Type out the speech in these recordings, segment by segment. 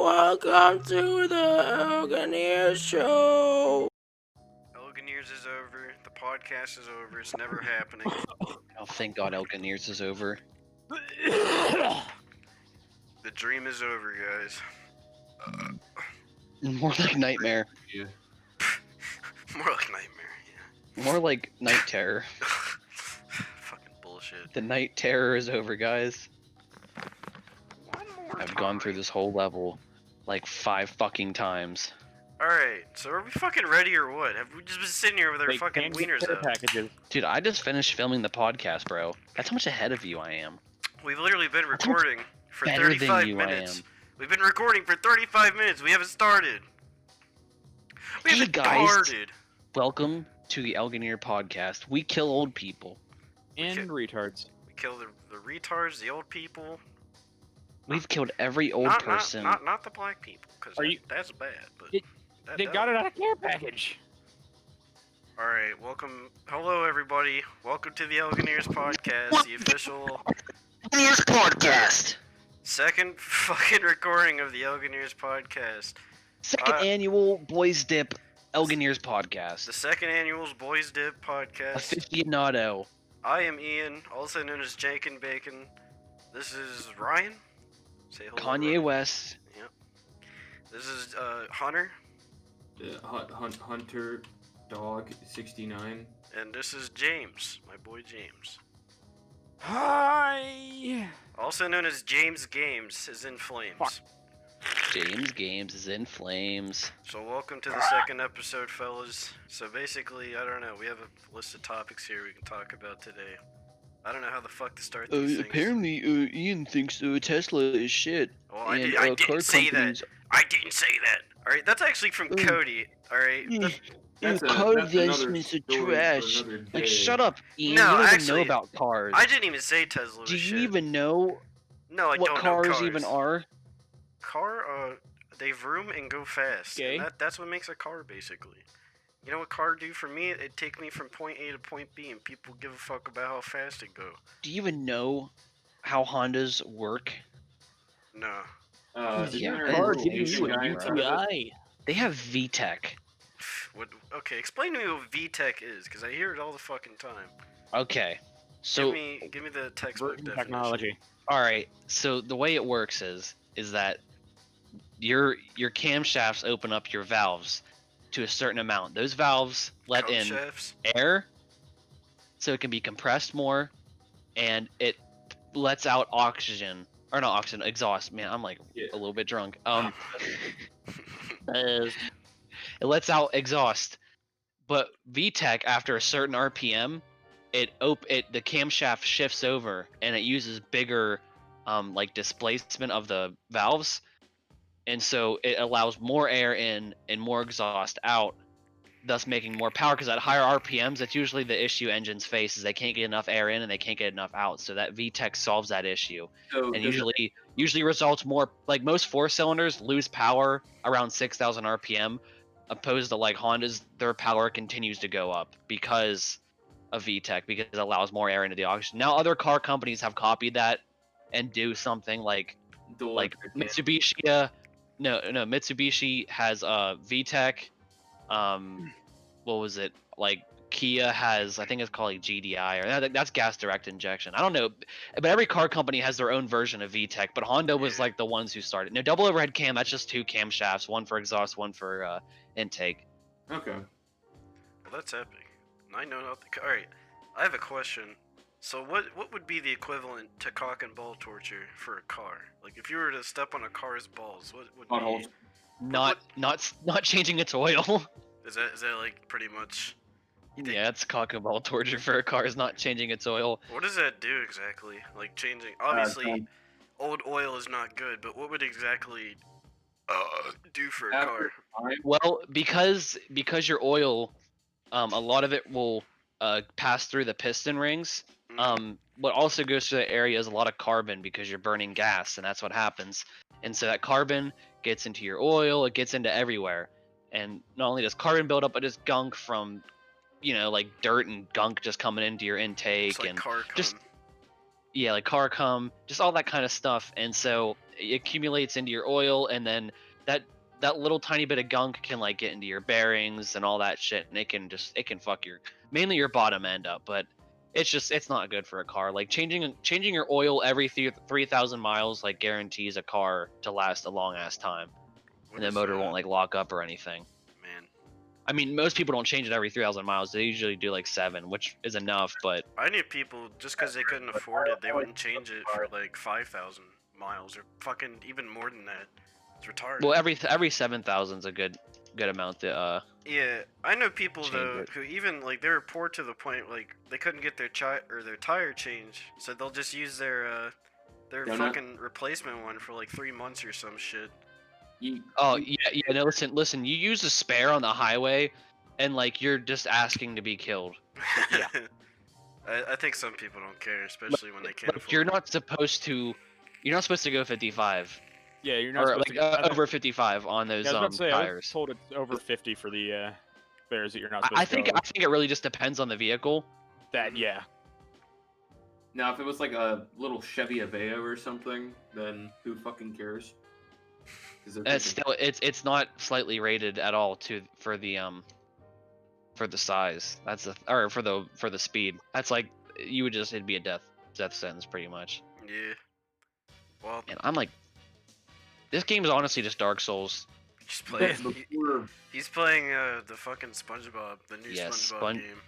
Welcome to the Elganeers show. Elganeers is over. The podcast is over. It's never happening. Oh, thank God Elganeers is over. The dream is over, guys. More like nightmare. Yeah. More like nightmare, yeah. More like night terror. Fucking bullshit. The night terror is over, guys. One more I've gone through this whole level like 5 fucking times. Alright, so are we fucking ready or what? Have we just been sitting here with our fucking wieners out? Packages. Dude, I just finished filming the podcast, bro. That's how much ahead of you I am. We've literally been recording for Better than 35 you I minutes. am. We've been recording for 35 minutes. We haven't started. We Hey, haven't guys. started. Welcome to the Elganeer podcast. We kill old people. And retards. We kill the retards, the old people. We've killed every old not, person. Not the black people, because Are you- that's bad. But They got it on a care package. Alright, welcome. Hello, everybody. Welcome to the Elganeers podcast, the official Elganeers podcast. second fucking recording of the Elganeers podcast. Second annual Boys Dip Elganeers podcast. The second annual Boys Dip podcast. Aficionado. I am Ian, also known as jenkinbacon. This is Ryan. Say hello. Kanye Ryan. West. Yep. This is Hunter, Hunter Dog 69. and this is James, my boy James. Hi. Also known as James Games, is in flames. Fuck. James Games is in flames. So welcome to the second episode, fellas. So basically, I don't know, we have a list of topics here we can talk about today. I don't know how the fuck to start these things. Apparently, Ian thinks Tesla is shit. Well, I and, didn't say that. I didn't say that. Alright, that's actually from Cody. Alright? That's Cars another are story trash. for another Like, day. shut up, Ian. No, you don't even actually, know about cars. I didn't even say Tesla was Do shit. you even know No, I what don't know cars cars even are? They vroom and go fast. Okay. And that's what makes a car, basically. You know what car do for me? It take me from point A to point B, and people give a fuck about how fast it go. Do you even know how Hondas work? No. Isn't Yeah, there a cars little give you Asian a guy inside of it? They have VTEC. What? Okay, explain to me what VTEC is, because I hear it all the fucking time. Okay, so give me the textbook Virgin definition. technology. all right. So the way it works is that your camshafts open up your valves to a certain amount. Those valves let in Camshafts? air, so it can be compressed more, and it lets out oxygen, or not oxygen, exhaust. Man, I'm like Yeah. a little bit drunk. It lets out exhaust, but VTEC after a certain RPM, the camshaft shifts over and it uses bigger like displacement of the valves, and so it allows more air in and more exhaust out, thus making more power. Because at higher RPMs, that's usually the issue engines face, is they can't get enough air in and they can't get enough out. So that VTEC solves that issue, So and does usually results more, like most 4-cylinders lose power around 6,000 RPM, opposed to like Hondas, their power continues to go up because of VTEC, because it allows more air into the oxygen. Now other car companies have copied that and do something like Mitsubishi. Mitsubishi has VTEC. What was it, like Kia has, I think it's called like GDI, or that's gas direct injection. I don't know, but every car company has their own version of VTEC. But Honda was like the ones who started. No, double overhead cam, that's just 2 camshafts, one for exhaust, one for intake. Okay. Well, that's epic. I know nothing. Alright, I have a question. So what would be the equivalent to cock and ball torture for a car? Like if you were to step on a car's balls, what would Potholes. be? Not changing its oil. Is that like pretty much? Yeah, it's cock and ball torture for a car, is not changing its oil. What does that do exactly? Like changing? Obviously, old oil is not good, but what would exactly do for a car? Well, because your oil, a lot of it will pass through the piston rings. What also goes through the area is a lot of carbon, because you're burning gas, and that's what happens. And so that carbon gets into your oil, it gets into everywhere. And not only does carbon build up, but just gunk from, like dirt and gunk just coming into your intake, It's like and car cum. just like car cum, just all that kind of stuff. And so it accumulates into your oil, and then that little tiny bit of gunk can like get into your bearings and all that shit, and it can fuck mainly your bottom end up. But it's not good for a car. Like changing your oil every 3,000 miles like guarantees a car to last a long ass time, What and the is motor that? won't like lock up or anything. Man, I mean, most people don't change it every 3,000 miles. They usually do like 7, which is enough. But I knew people just because they couldn't afford it, they wouldn't change it for like 5,000 miles or fucking even more than that. It's retarded. well, every 7,000 is a good amount to Yeah, I know people Change though it. who even like they were poor to the point like they couldn't get their their tire changed, so they'll just use their Donut? fucking replacement one for like 3 months or some shit. Oh yeah. No, listen. You use a spare on the highway, and like you're just asking to be killed. Yeah. I think some people don't care, especially when they can't Like afford you're it. not supposed to. You're not supposed to go 55 Yeah, you're not or supposed like to get over 55 on those Yeah, I was about to say, I was tires. told it's over 50 for the spares that you're not supposed I to think go I think it really just depends on the vehicle. that. Yeah. Now, if it was like a little Chevy Aveo or something, then who fucking cares? 'Cause they're It's taking- still it's not slightly rated at all for the size. That's or for the speed. That's like it'd be a death sentence pretty much. Yeah. Well, And I'm like, this game is honestly just Dark Souls. he's playing. Before- He's playing the fucking SpongeBob, the new Yes, SpongeBob Spon- game,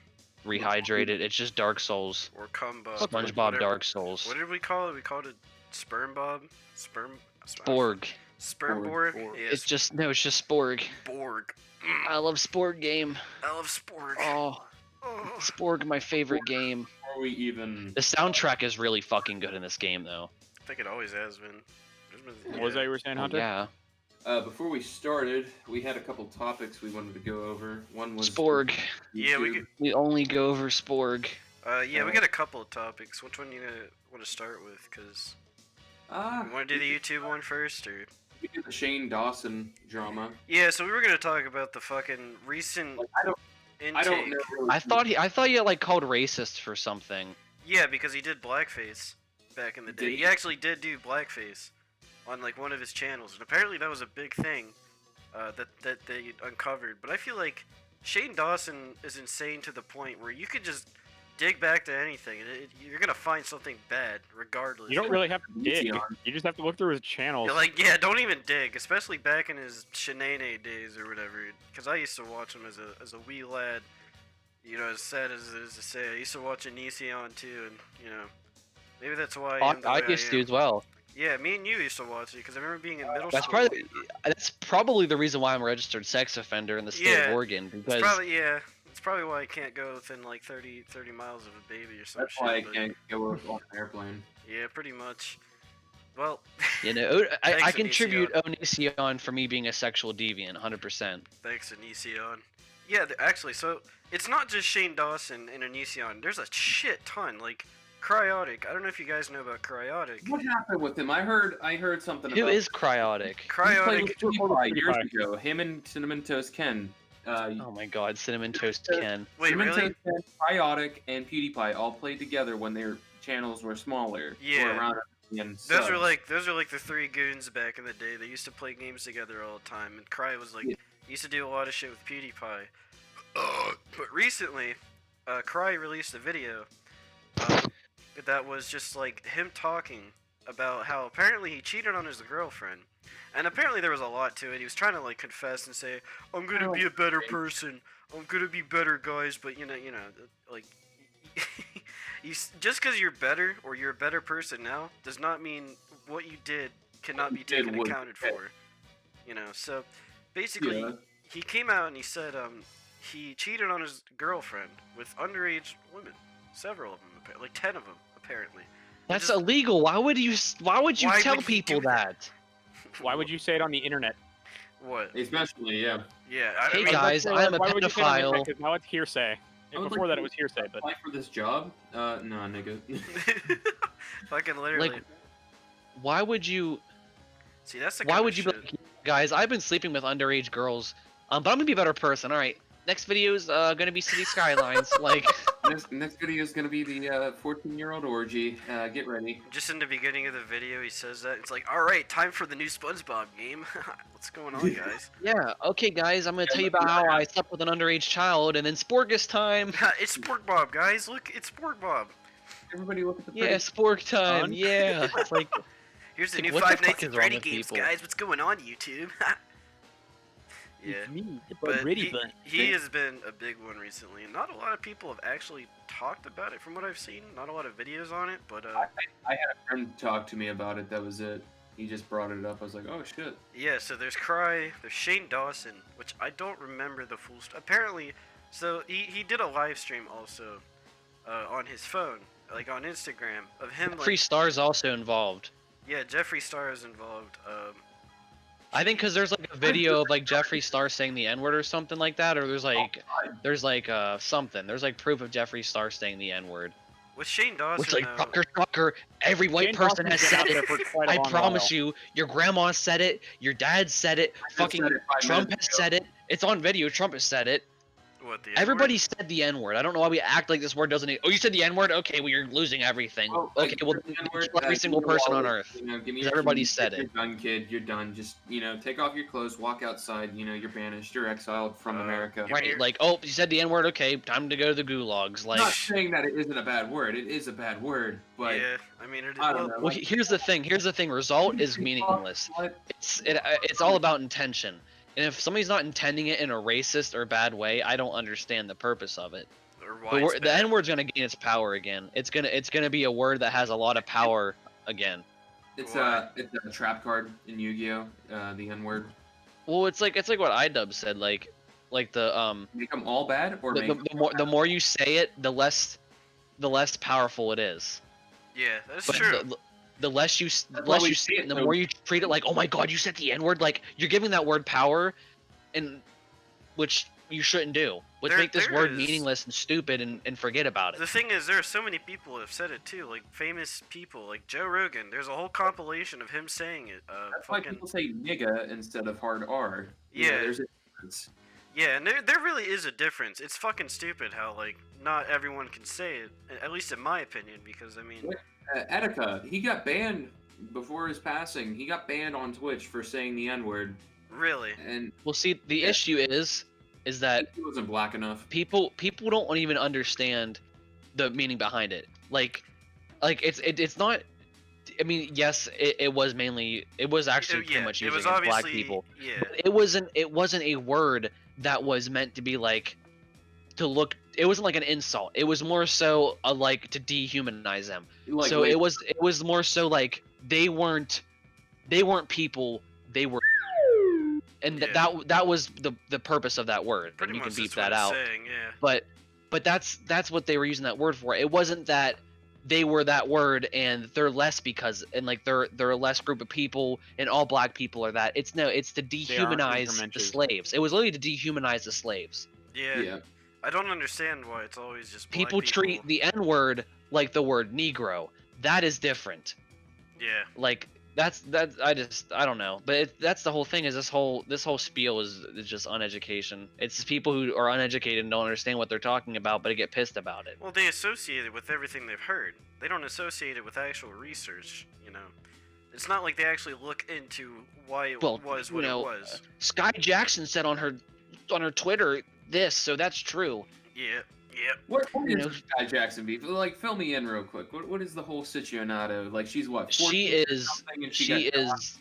Rehydrated. It's just Dark Souls. or Cumbob. SpongeBob whatever- Dark Souls. What did we call it? We called it Sperm Bob. Sporg. Spermborg. Sporg. Yeah, It's just Sporg. Sporg. I love Sporg game. I love Sporg. Oh, Oh. Sporg, my favorite game. Before we even The soundtrack is really fucking good in this game, though. I think it always has been. What was that you were saying, Hunter? Yeah, before we started, we had a couple topics we wanted to go over. One was Sporg. Yeah, we YouTube. could. We only go over Sporg. Yeah, we got a couple of topics. Which one you want to start with? Cause you want to do the YouTube one first, or? We did the Shane Dawson drama. Yeah, so we were gonna talk about the fucking recent Like, intake. I don't know. Really I thought you like called racist for something. Yeah, because he did blackface back in the day. Did He he? actually did do blackface on like one of his channels, and apparently that was a big thing that they uncovered. But I feel like Shane Dawson is insane to the point where you could just dig back to anything, and you're gonna find something bad regardless. You don't really have to dig. Neon. You just have to look through his channels. You're like, yeah, don't even dig, especially back in his Shenane days or whatever. Because I used to watch him as a wee lad. You know, as sad as it is to say, I used to watch Onision too, and you know, maybe that's why I am the way I used to am. as well. Yeah, me and you used to watch it because I remember being in middle That's school. probably the reason why I'm a registered sex offender in the state Yeah, of Oregon, It's because probably why I can't go within like 30 miles of a baby or some That's shit. why I but- can't go on an airplane. Yeah, pretty much. Well, you know I Thanks, contribute Onision for me being a sexual deviant, 100%. thanks Onision. Yeah, actually, so it's not just Shane Dawson and Onision. There's a shit ton. Like Cryotic. I don't know if you guys know about Cryotic. What happened with him? I heard something Who about. is cryotic? He played Cryotic. with PewDiePie years PewDiePie. ago. Him and Cinnamon Toast Ken. Oh my god, Cinnamon Toast Ken. Wait, Cinnamon really? Toast Ken, Cryotic, and PewDiePie all played together when their channels were smaller. Yeah. Or around a million Those are subs. like the three goons back in the day. They used to play games together all the time, and Cry was like Yeah. he used to do a lot of shit with PewDiePie. But recently, Cry released a video that was just like him talking about how apparently he cheated on his girlfriend, and apparently there was a lot to it. He was trying to like confess and say, "I'm gonna be a better person. I'm gonna be better, guys." But you know, like. Just because you're better or you're a better person now does not mean what you did cannot be taken was accounted bad. for. You know, so basically Yeah. he came out and he said he cheated on his girlfriend with underage women, several of them, like 10 of them apparently. That's Just- illegal. Why would you Why tell would he people do that? that? Why would you say it on the internet? What? Especially, yeah. Yeah, Hey, mean, guys, Why I'm a would you say it on the pedophile. internet? 'Cause now it's hearsay. I would Before like that, it was hearsay, but Apply for this job? No, nigga. fucking literally. Like, why would you? See, that's the Why kind would of you be shit. like, guys? I've been sleeping with underage girls, but I'm gonna be a better person. All right, next video is gonna be city skylines. Like, next video is gonna be the 14-year-old orgy. Get ready. Just in the beginning of the video, he says that it's like, all right, time for the new SpongeBob game. What's going on, guys? Yeah, okay, guys, I'm gonna tell you about how I slept with an underage child, and then Sporgus time. It's SporkBob, guys. Look, it's SporkBob. Everybody look at the Yeah, Spork time. Fun. Yeah, it's like Here's the Like, new what the Five fuck Nights is at wrong Freddy with games, people? guys. What's going on, YouTube? Yeah. It's me, But Ready Bun. he has been a big one recently, and not a lot of people have actually talked about it from what I've seen. Not a lot of videos on it, but I had a friend talk to me about it. That was it. He just brought it up. I was like, oh shit. yeah. So there's Cry, there's Shane Dawson, which I don't remember the full. Apparently, so he did a live stream also on his phone, like on Instagram, of him. Free Like, Star's also involved. yeah, Jeffree Star is involved. I think because there's like a video of like Jeffree Star saying the N-word or something like that, or there's like something. There's like proof of Jeffree Star saying the N-word. with Shane Dawson, Which like though, shocker, every white Shane person Dawson's has been out said there it. for quite a I long promise while. you, your grandma said it, your dad said it, I just fucking said it 5 Trump minutes has ago. said it. It's on video. Trump has said it. what the Everybody said the N-word. I don't know why we act like this word doesn't. Oh, you said the N-word? Okay, well you're losing everything. Well, Okay, like, well the N-word, kill every single give me a person on wallet, Earth. You know, give me 'Cause your everybody keys, said you're it. done, kid. You're done. Just take off your clothes, walk outside. You're banished. You're exiled from America. give me Right, your- like, oh, you said the N-word. Okay, time to go to the gulags. I'm Like, not saying that it isn't a bad word. It is a bad word, but yeah, I mean, I don't well, know. well, here's the thing. Here's the thing. Result is meaningless. It's all about intention. And if somebody's not intending it in a racist or bad way, I don't understand the purpose of it. or The, why it's the bad. N-word's gonna gain its power again. It's gonna be a word that has a lot of power again. It's Why? it's a trap card in Yu-Gi-Oh. The N-word. Well, it's like what iDub said. Like the Make them all bad, or make the more you say it, the less powerful it is. Yeah, that's But true. the less you why we say say it, it and the so- more you treat it like, oh my god, you said the N-word. Like you're giving that word power, and which you shouldn't do. Which There- make this there word is- meanings and stupid and forget about it. The thing is, there are so many people who have said it too, like famous people, like Joe Rogan. There's a whole compilation of him saying it. That's why Fucking people say nigga instead of hard R. Yeah. There's a difference. yeah, and there really is a difference. It's fucking stupid how like not everyone can say it, at least in my opinion, because I mean, What? Etika, he got banned before his passing. He got banned on Twitch for saying the N-word, really, and Well, see, the Yeah. issue is that he wasn't black enough. people don't even understand the meaning behind it. Like it's not. I mean, yes, it was actually pretty yeah, much it using was against black obviously people. yeah, But it wasn't a word that was meant to be like to look. It wasn't like an insult. It was more so like to dehumanize them. Like, So like, it was more so like they weren't people. They were. And Yeah. that was the purpose of that word, pretty and you can much beep that's what that it's out. saying, yeah. But that's what they were using that word for. It wasn't that they were that word and they're less because and like they're a less group of people and all black people are that. It's to dehumanize the intermentions. slaves. It was literally to dehumanize the slaves. Yeah, yeah. I don't understand why it's always just black People treat the N-word like the word Negro. That is different. yeah. Like that's I don't know, but that's the whole thing. Is this whole spiel is just uneducation. It's people who are uneducated and don't understand what they're talking about, but get pissed about it. Well, they associate it with everything they've heard. They don't associate it with actual research, you know. It's not like they actually look into why it Well, was you what know, it was. Sky Jackson said on her Twitter this, so that's true. Yeah, What You is know- Sky Jackson beef? Like, fill me in real quick. What is the whole situationado? Like, she's what? She 14 or is something, and she got is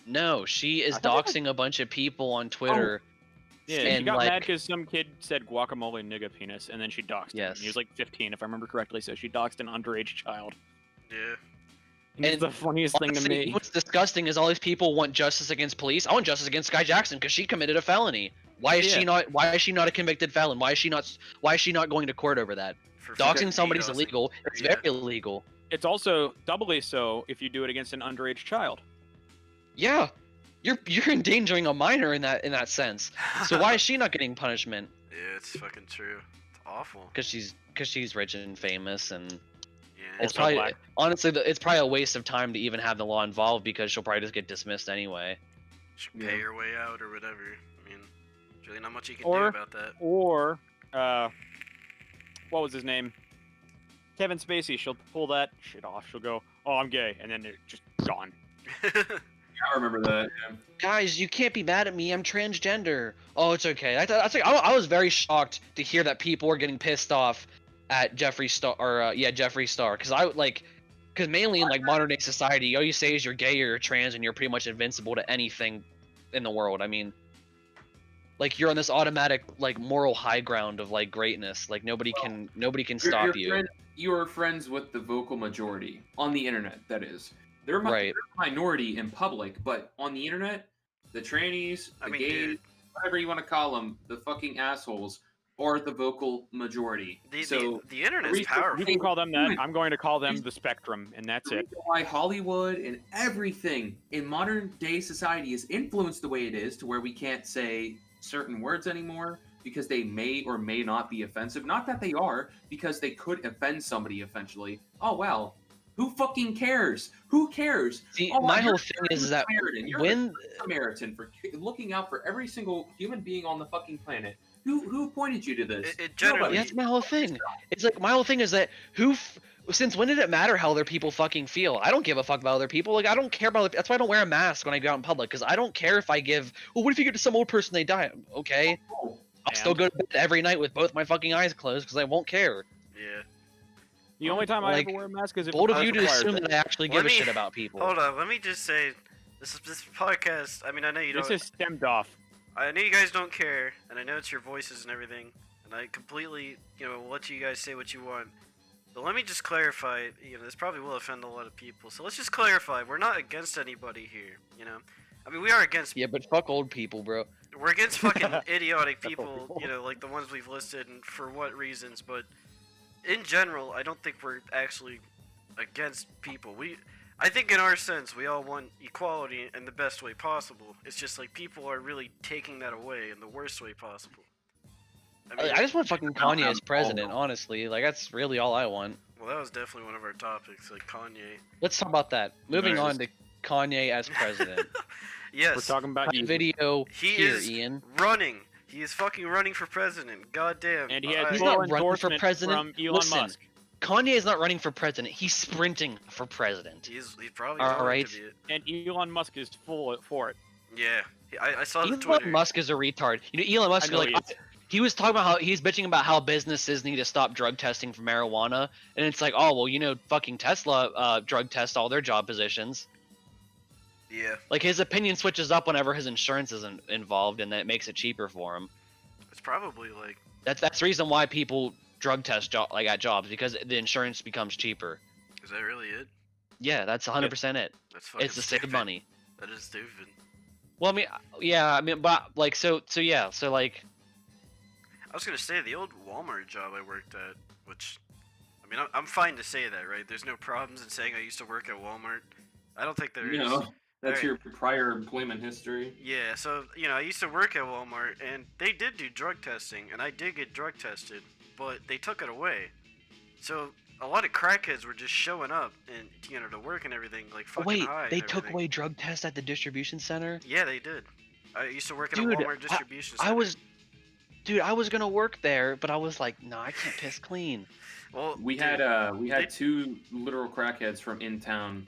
no, she is I thought doxing a bunch of people on Twitter. Yeah, she and got like mad because some kid said guacamole nigga penis, and then she doxed him. Yes. He was like 15, if I remember correctly, so she doxed an underage child. yeah. And it's And the funniest thing to honestly, me. what's disgusting is all these people want justice against police. I want justice against Sky Jackson because she committed a felony. Why is she Yeah. not? Why is she not a convicted felon? Why is she not going to court over that? For Doxing fucking somebody's egos. illegal. It's Yeah. very illegal. It's also doubly so if you do it against an underage child. Yeah, you're endangering a minor in that sense. So why is she not getting punishment? Yeah, it's fucking true. It's awful. Because she's rich and famous, and Yeah. it's Also probably black. honestly it's probably a waste of time to even have the law involved because she'll probably just get dismissed anyway. Should pay Yeah. your way out or whatever. I mean, there's really not much you can Or- do about that. Or what was his name? Kevin Spacey. She'll pull that shit off. She'll go, "Oh, I'm gay," and then they're just gone. I remember that. Yeah. Guys, you can't be mad at me. I'm transgender. Oh, it's okay. I was very shocked to hear that people were getting pissed off at Jeffree Star, or Jeffree Star, because mainly in like modern day society, all you say is you're gay or you're trans, and you're pretty much invincible to anything in the world. I mean, like you're on this automatic like moral high ground of like greatness. Like nobody can stop you. You are friends with the vocal majority on the internet. That is. They're Right. a minority in public, but on the internet, the trannies, the gays, dude, whatever you want to call them, the fucking assholes, are the vocal majority. the internet's reason- powerful. You can call them that. I'm going to call them the spectrum, and that's The it. reason why Hollywood and everything in modern day society is influenced the way it is, to where we can't say certain words anymore because they may or may not be offensive. Not that they are, because they could offend somebody eventually. Oh well. Who fucking cares? Who cares? See, Oh, my you're whole a thing is that Samaritan. You're when a Samaritan for looking out for every single human being on the fucking planet. Who pointed you to this? It generally- Nobody. that's my whole thing. It's like my whole thing is that since when did it matter how other people fucking feel? I don't give a fuck about other people. Like I don't care about. That's why I don't wear a mask when I go out in public, because I don't care if I give. Well, what if you give to some old person they die? Okay, Oh, I'll still go to bed every night with both my fucking eyes closed because I won't care. Yeah. The only time I Like, ever wear a mask is if Bold of it you to requires assume it. that I actually Let give a me- shit about people. Hold on, let me just say, this podcast. I mean, I know you This don't. is stemmed off. I know you guys don't care, and I know it's your voices and everything, and I completely, will let you guys say what you want. But let me just clarify. This probably will offend a lot of people. So let's just clarify. We're not against anybody here. I mean, we are against. Yeah, but fuck old people, bro. We're against fucking idiotic people. Like the ones we've listed, and for what reasons. But in general, I don't think we're actually against people. I think in our sense, we all want equality in the best way possible. It's just like people are really taking that away in the worst way possible. I just want fucking Kanye as president, honestly. Like that's really all I want. Well, that was definitely one of our topics, like Kanye. Let's talk about that. Moving Nice. on to Kanye as president. Yes, We're talking about That you. video he here, is Ian. running. He is fucking running for president. God damn. And he has He's full not running for endorsement president. from Elon Listen, Musk. Kanye is not running for president. He's sprinting for president. He's probably All going right. to be it. And Elon Musk is full for it. Yeah, I saw the Elon Twitter. Musk is a retard. Elon Musk I know is like, he is. he was talking about how he's bitching about how businesses need to stop drug testing for marijuana, and it's like, oh well, fucking Tesla drug test all their job positions. Yeah, Like his opinion switches up whenever his insurance is involved, and that makes it cheaper for him. it's probably like. That's the reason why people drug test at jobs, because the insurance becomes cheaper. Is that really it? Yeah, that's 100% it. That's fucking It's to save stupid. money. That is stupid. Well, but like so like I was gonna say the old Walmart job I worked at, which, I mean, I'm fine to say that, right? There's no problems in saying I used to work at Walmart. I don't think there is. That's Alright. your prior employment history. Yeah, so, I used to work at Walmart, and they did do drug testing, and I did get drug tested, but they took it away. So, a lot of crackheads were just showing up, and, to work and everything, like, fucking wait, high they and took everything. away drug tests at the distribution center? Yeah, they did. I used to work at Dude, a Walmart distribution center. I was gonna work there, but I was like, no, I can't piss clean. Well, We dude, had two literal crackheads from in town.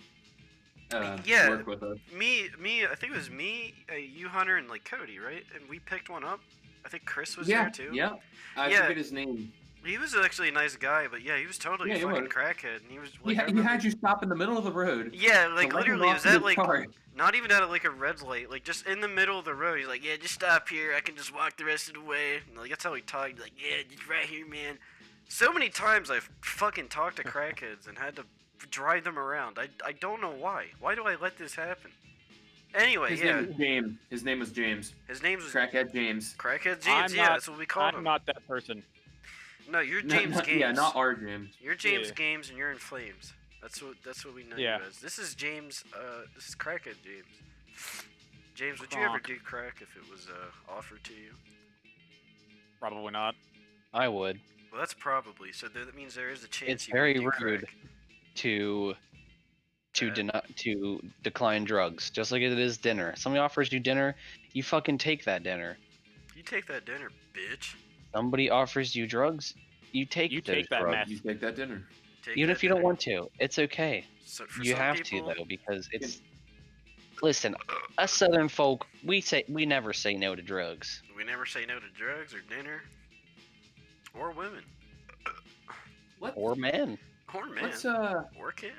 Yeah. Work with us. me, I think it was me, you, Hunter, and, like, Cody, right? And we picked one up. I think Chris was Yeah, there, too. yeah. I Yeah. forget his name. He was actually a nice guy, but yeah, he was totally Yeah, he fucking was. crackhead, and he was He, like, I he remember- had you stop in the middle of the road. Yeah, to like let him literally, it off was to at the like car. not even at like a red light, like just in the middle of the road. He's like, yeah, just stop here. I can just walk the rest of the way. And, like that's how he talked. He's like, yeah, just right here, man. So many times I've fucking talked to crackheads and had to drive them around. I don't know why. Why do I let this happen? Anyway, His yeah, name was James. His name was James. his name was Crackhead James. Crackhead James. I'm Yeah, not- that's what we called I'm him. not that person. No, you're James Games. Yeah, not our James. You're James Yeah. Games, and you're in flames. That's what we know Yeah. you as. This is James. This is Crackhead James. James, would you ever Cronk. do crack if it was offered to you? Probably not. I would. Well, that's probably. So that means there is a chance. It's you very would do rude crack. to Uh, to decline drugs, just like it is dinner. Somebody offers you dinner, you fucking take that dinner. You take that dinner, bitch. Somebody offers you drugs, You take You those take that drugs. meth. You take that dinner. Take Even that if you don't dinner. want to, it's okay. So, for You some have people, to though, because it's. Listen, us Southern folk, we never say no to drugs. we never say no to drugs or dinner or women Or men. or men Let's or kids.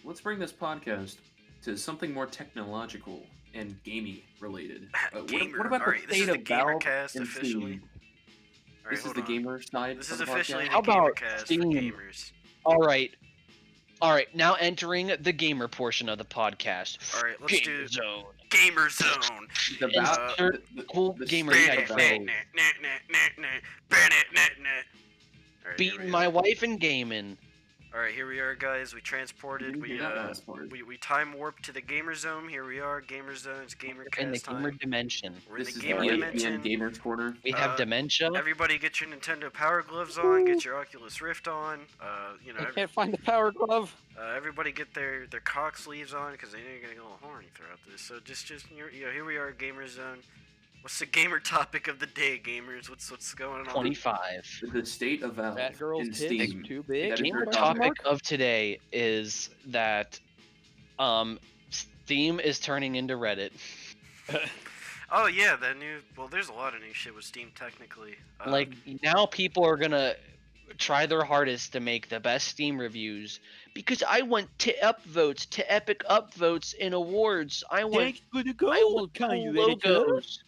let's bring this podcast to something more technological and gamey related. Gamer. What about All right, the this is state the of Valve Gamercast and officially. Steam? All right, This is hold the on. gamer side. This of is the officially podcast. the How about Gamercast Steam? for gamers. All right. Now entering the gamer portion of the podcast. All right, let's Gamer do Zone. Gamer Zone. The Valve, Insert cool the gamer state tag of photo. Valve. Beating my wife and gaming. Alright, here we are, guys. We transported. You We didn't hear that last part. we time warped to the Gamer Zone. Here we are, Gamer Zone. It's In the Gamercast gamer time. dimension. We're in This the is gamer the dimension. Gamers Corner. We have dementia. Everybody, get your Nintendo Power Gloves on. Get your Oculus Rift on. You know, I can't find the power glove. everybody get their cock sleeves on because they're gonna get a little horny throughout this. So just here we are, Gamer Zone. What's the gamer topic of the day, gamers? What's going on? 25. The state of Valve That girl's and tits Steam. too big. That is Gamer your topic of today is that Steam is turning into Reddit. Oh yeah, that new. Well, there's a lot of new shit with Steam technically. Like now people are gonna try their hardest to make the best Steam reviews because I want to upvotes, to epic upvotes in awards. I want for the cool logos.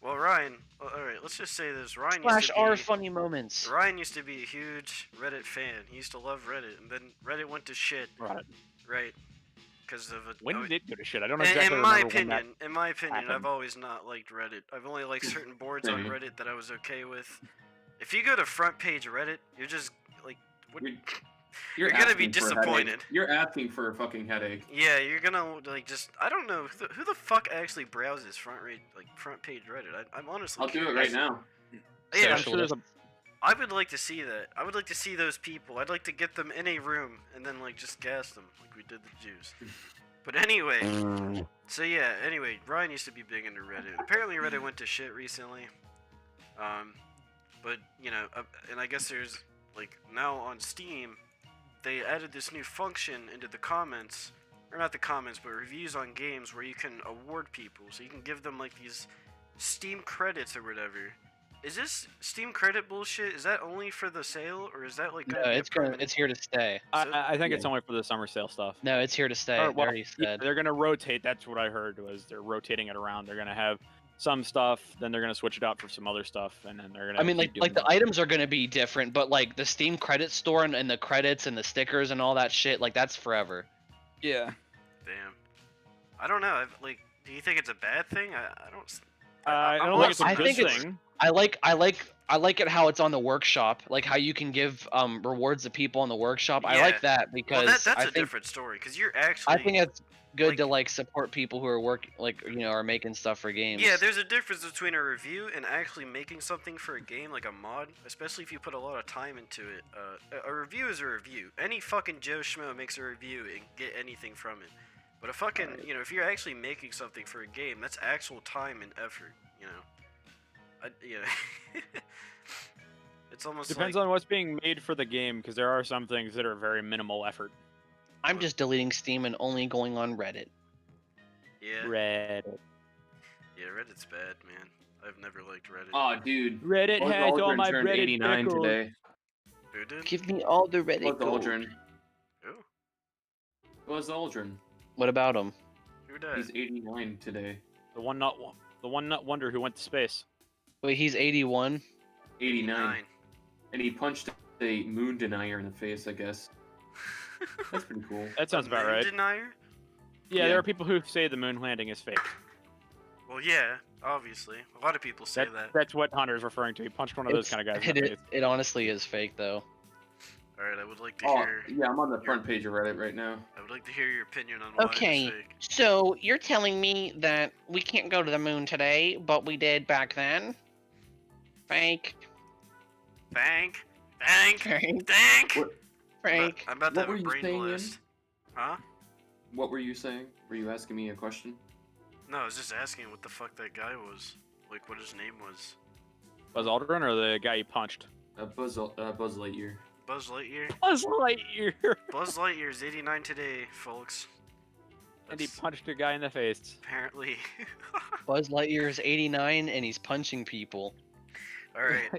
Well, Ryan. All right, let's just say this. Ryan Slash used to R be. funny moments. Ryan used to be a huge Reddit fan. He used to love Reddit, and then Reddit went to shit. Right. Right. Because of a. When oh, did it go to shit? I don't in, exactly in my remember when that. opinion, I've happened. always not liked Reddit. I've only liked certain boards on Same. Reddit that I was okay with. If you go to front page Reddit, you're just like, what? You're gonna be asking for a disappointed. headache. You're asking for a fucking headache. Yeah, you're gonna like just. I don't know who the fuck actually browses front page Reddit. I'm honestly. I'll do it curious. right now. Yeah, I'm sure there's a. I would like to see that. I would like to see those people. I'd like to get them in a room and then like just gas them like we did the Jews. But anyway, so yeah. Anyway, Ryan used to be big into Reddit. Apparently, Reddit went to shit recently. But you know, and I guess there's like now on Steam, they added this new function into the comments, or not the comments, but reviews on games where you can award people. So you can give them like these Steam credits or whatever. Is this Steam credit bullshit? Is that only for the sale, or is that like? No, Gonna be a it's permanent- here to stay. I think it's Yeah. only for the summer sale stuff. No, it's here to stay. Or, They well, already yeah, said. they're gonna rotate. That's what I heard was they're rotating it around. They're gonna have some stuff, then they're gonna switch it out for some other stuff, and then they're gonna. I mean, keep like doing the that. items are gonna be different, but like the Steam credit store and the credits and the stickers and all that shit, like that's forever. Yeah. Damn. I don't know. Like, do you think it's a bad thing? I don't. I don't I'm think it's a I good think it's- thing. I like it how it's on the workshop, like how you can give rewards to people on the workshop. I Yeah. like that because Well, that's I a think different story because you're actually. I think it's good like- to like support people who are are making stuff for games. Yeah, there's a difference between a review and actually making something for a game, like a mod, especially if you put a lot of time into it. A review is a review. Any fucking Joe Schmo makes a review and get anything from it. But a fucking, Right. you know, if you're actually making something for a game, that's actual time and effort, you know. It's almost Depends like, on what's being made for the game, because there are some things that are very minimal effort. I'm just deleting Steam and only going on Reddit. yeah, Reddit. yeah, Reddit's bad, man. I've never liked Reddit. Oh, dude. Reddit Buzz has all Aldrin my turned Reddit 89 pickles. today. Who did? Give me all the Reddit Buzz gold. Aldrin. Who? Buzz Aldrin. What about him? Who died? He's 89 today. The one nut wonder who went to space. Wait, he's 81. 89. And he punched a moon denier in the face, I guess. That's pretty cool. That sounds about right. Denier? Yeah, Yeah. there are people who say the moon landing is fake. Well, yeah, obviously. A lot of people say that. That's what Hunter's referring to. He punched one of those kind of guys in the face. It honestly is fake though. Alright, I would like to Oh, hear. yeah, I'm on the front page of Reddit right now. I would like to hear your opinion on why Okay, it's fake. so you're telling me that we can't go to the moon today, but we did back then? Fake. Thank, Fake. What- Fake. I'm about to What have were a you brain saying, blast. Huh? What were you saying? Were you asking me a question? No, I was just asking what the fuck that guy was. Like, what his name was. Was Aldrin or the guy he punched? Buzz Lightyear. Buzz Lightyear. Buzz Lightyear. Buzz Lightyear's 89 today, folks. And he That's punched a guy in the face. apparently. Buzz Lightyear is 89 and he's punching people. All right.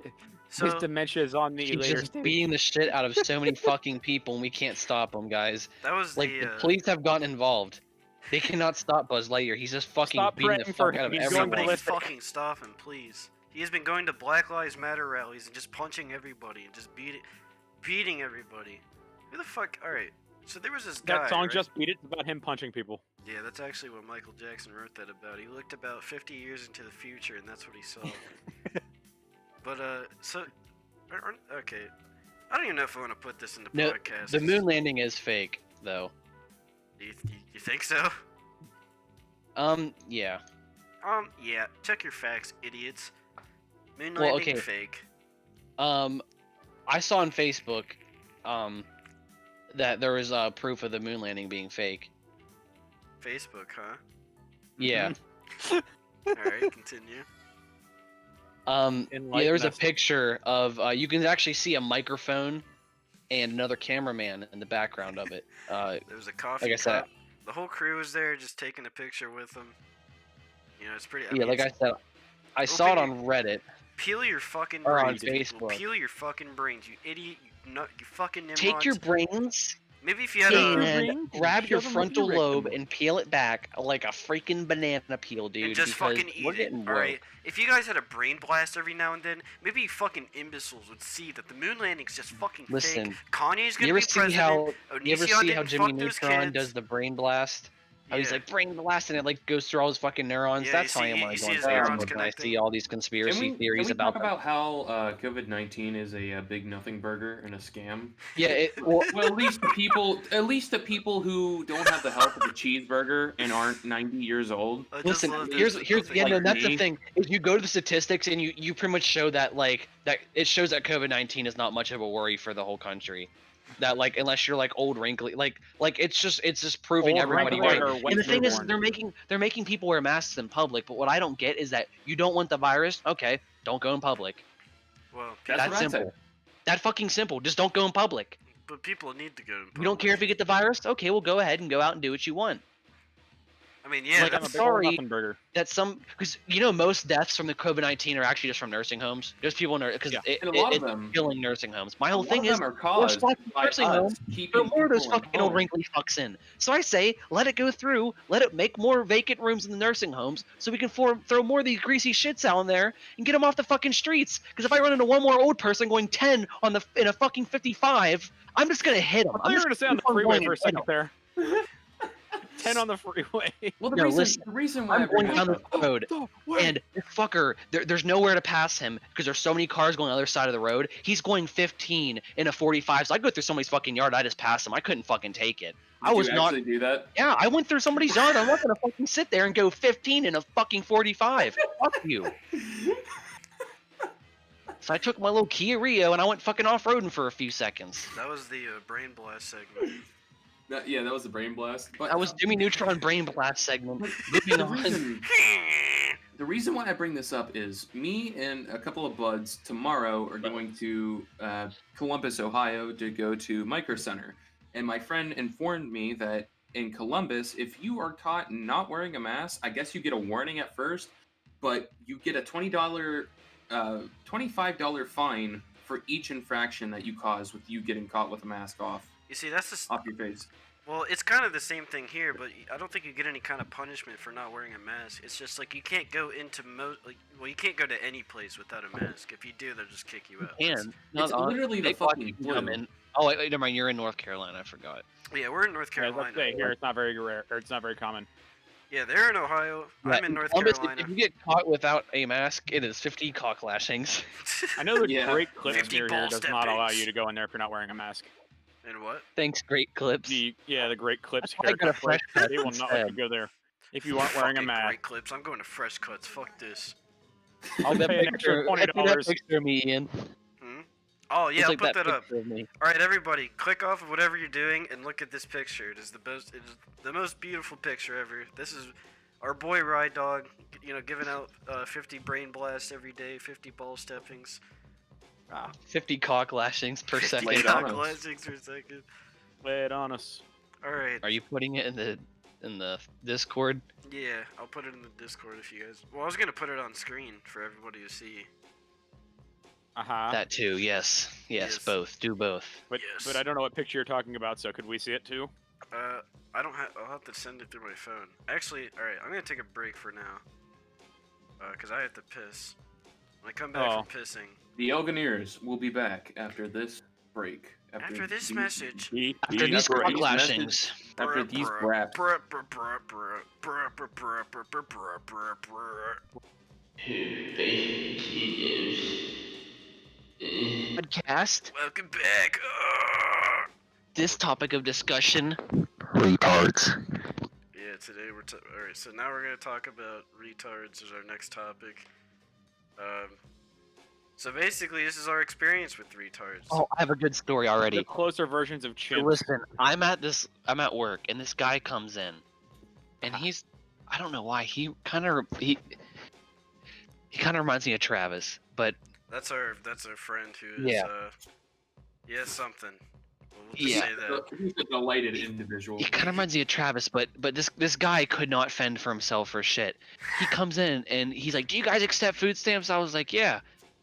His So dementia is on the He's later just stage. beating the shit out of so many fucking people, and we can't stop him, guys. that was Like, the. the police have gotten involved. They cannot stop Buzz Lightyear. He's just fucking Stop beating the praying for fuck out of him. He's everyone. going Somebody ballistic. fucking stop him, please. He has been going to Black Lives Matter rallies and just punching everybody and just beating everybody. Who the fuck? All right. So there was this guy. That song right? Just Beat It's about him punching people. Yeah, that's actually what Michael Jackson wrote that about. He looked about 50 years into the future, and that's what he saw. But so, okay, I don't even know if I want to put this in the No, podcast. the moon landing is fake, though. You think so? Yeah. Yeah. Check your facts, idiots. Moon Well, landing okay. fake. I saw on Facebook, that there was proof of the moon landing being fake. Facebook, huh? Yeah. All right, continue. In Yeah, there was a message. picture of you can actually see a microphone and another cameraman in the background of it. There was a coffee Like I said- cup. The whole crew was there, just taking a picture with them. You know, it's pretty. Yeah, like I said, I saw it on Reddit. Peel your fucking Or on brains, people. Facebook. Peel your fucking brains, you idiot. You fucking nimrods. Take your brains Maybe if you had a. and grab your Shove 'em with frontal your lobe rectum. and peel it back like a freaking banana peel, dude. And just because fucking we're eat it, getting woke. alright? If you guys had a brain blast every now and then, maybe you fucking imbeciles would see that the moon landing's just fucking Listen, fake. Kanye's gonna You ever be see president. how you ever Onision see how didn't Jimmy fuck those Neutron kids. does the brain blast? How he's Yeah. like brain blast and it like goes through all his fucking neurons. Yeah, That's you how I see- am you when I see go on his neurons Facebook and I connecting. see all these conspiracy theories can we about talk about how COVID-19 is a big nothing burger and a scam? Yeah, well, Well, at least the people who don't have the health of a cheeseburger and aren't 90 years old. I just listen, love here's this yeah, nothing no, like that's the me. thing. Is you go to the statistics and you pretty much show that like that it shows that COVID-19 is not much of a worry for the whole country. That like unless you're like old wrinkly like it's just proving Old, everybody wrinkly, right. or And wet the thing is newborn. they're making people wear masks in public, but what I don't get is that you don't want the virus, okay, don't go in public. Well, That's That's what I simple. said. That fucking simple. Just don't go in public. but people need to go. In You don't care if you get the virus? Okay, well go ahead and go out and do what you want. I mean, yeah, like, I'm a I'm that's, big old sorry. nothing burger. That some because you know most deaths from the COVID-19 are actually just from nursing homes. There's people in because Yeah. And a lot of it's them, killing nursing homes. My a whole lot thing of is them are we're caused fucking by nursing us homes. keeping There are more of those people fucking old home. wrinkly fucks in. So I say, let it go through. Let it make more vacant rooms in the nursing homes, so we can throw more of these greasy shits out in there and get them off the fucking streets. Because if I run into one more old person going 10 in a fucking 55, I'm just gonna hit them. I thought you were gonna say on the freeway for a second there. 10 on the freeway. Well, No, listen, the reason why I I'm bring going it down up, the road. And this fucker, there's nowhere to pass him because there's so many cars going on the other side of the road. He's going 15 in a 45, so I go through somebody's fucking yard. I just pass him. I couldn't fucking take it. I did was you not. actually do that. Yeah, I went through somebody's yard. I'm not gonna fucking sit there and go 15 in a fucking 45. Fuck you. So I took my little Kia Rio and I went fucking off-roading for a few seconds. that was the brain blast segment. Yeah, that was the brain blast. But That was Jimmy Neutron Brain Blast segment. Moving the on. reason why I bring this up is me and a couple of buds tomorrow are going to Columbus, Ohio to go to Micro Center. And my friend informed me that in Columbus, if you are caught not wearing a mask, I guess you get a warning at first, but you get a $25 fine for each infraction that you cause with you getting caught with a mask off You see, that's just. your face. Well, it's kind of the same thing here, but I don't think you get any kind of punishment for not wearing a mask. It's just like you can't go into you can't go to any place without a mask. If you do, they'll just kick you out. And It's literally the fucking flu. Oh, wait, never mind. You're in North Carolina. I forgot. Yeah, we're in North Yeah, Carolina. let's say here it's not very rare, or it's not very common. Yeah, they're in Ohio. Yeah, I'm in North Columbus, Carolina. If you get caught without a mask, it is 50 cock lashings. I know the Yeah. Great Clips 50 near ball here does not allow steppings. you to go in there if you're not wearing a mask. And what? Thanks, Great Clips. The Great Clips That's why I got a haircut fresh place, cut they will not let you instead. go there if you aren't wearing a Fucking mask. Great clips. I'm going to Fresh Cuts. Fuck this. I'll That pay an extra picture- I see that $20. picture of me, Ian. Oh yeah, It's I'll like put that up. picture of me. All right, everybody, click off of whatever you're doing and look at this picture. It is the most beautiful picture ever. This is our boy Ride Dog, giving out 50 brain blasts every day, 50 ball steppings. 50 cock lashings per second. Lay it on us. Classics per second. Lay it on us. All right. Are you putting it in the Discord? Yeah, I'll put it in the Discord if you guys. Well, I was gonna put it on screen for everybody to see. That too. Yes. Yes. Both. Do both. But Yes. but I don't know what picture you're talking about. So could we see it too? I don't have. I'll have to send it through my phone. Actually, all right. I'm gonna take a break for now. Cause I have to piss. When I come back from pissing. The Elganeers will be back after this break. After this message. After these cock lashings. After these raps. Podcast. Welcome back. This topic of discussion. Retards. Yeah, today we're alright. So now we're gonna talk about retards as our next topic. So basically, this is our experience with retards. Oh, I have a good story already. The closer versions of So chimps. listen, I'm at work, and this guy comes in, and I don't know why, he kind of reminds me of Travis, but That's our friend who is Yeah. He has something. We'll just Yeah. say that. He's a delighted individual. he kind of reminds me of Travis, but this guy could not fend for himself for shit. He comes in, and he's like, "Do you guys accept food stamps?" I was like, "Yeah."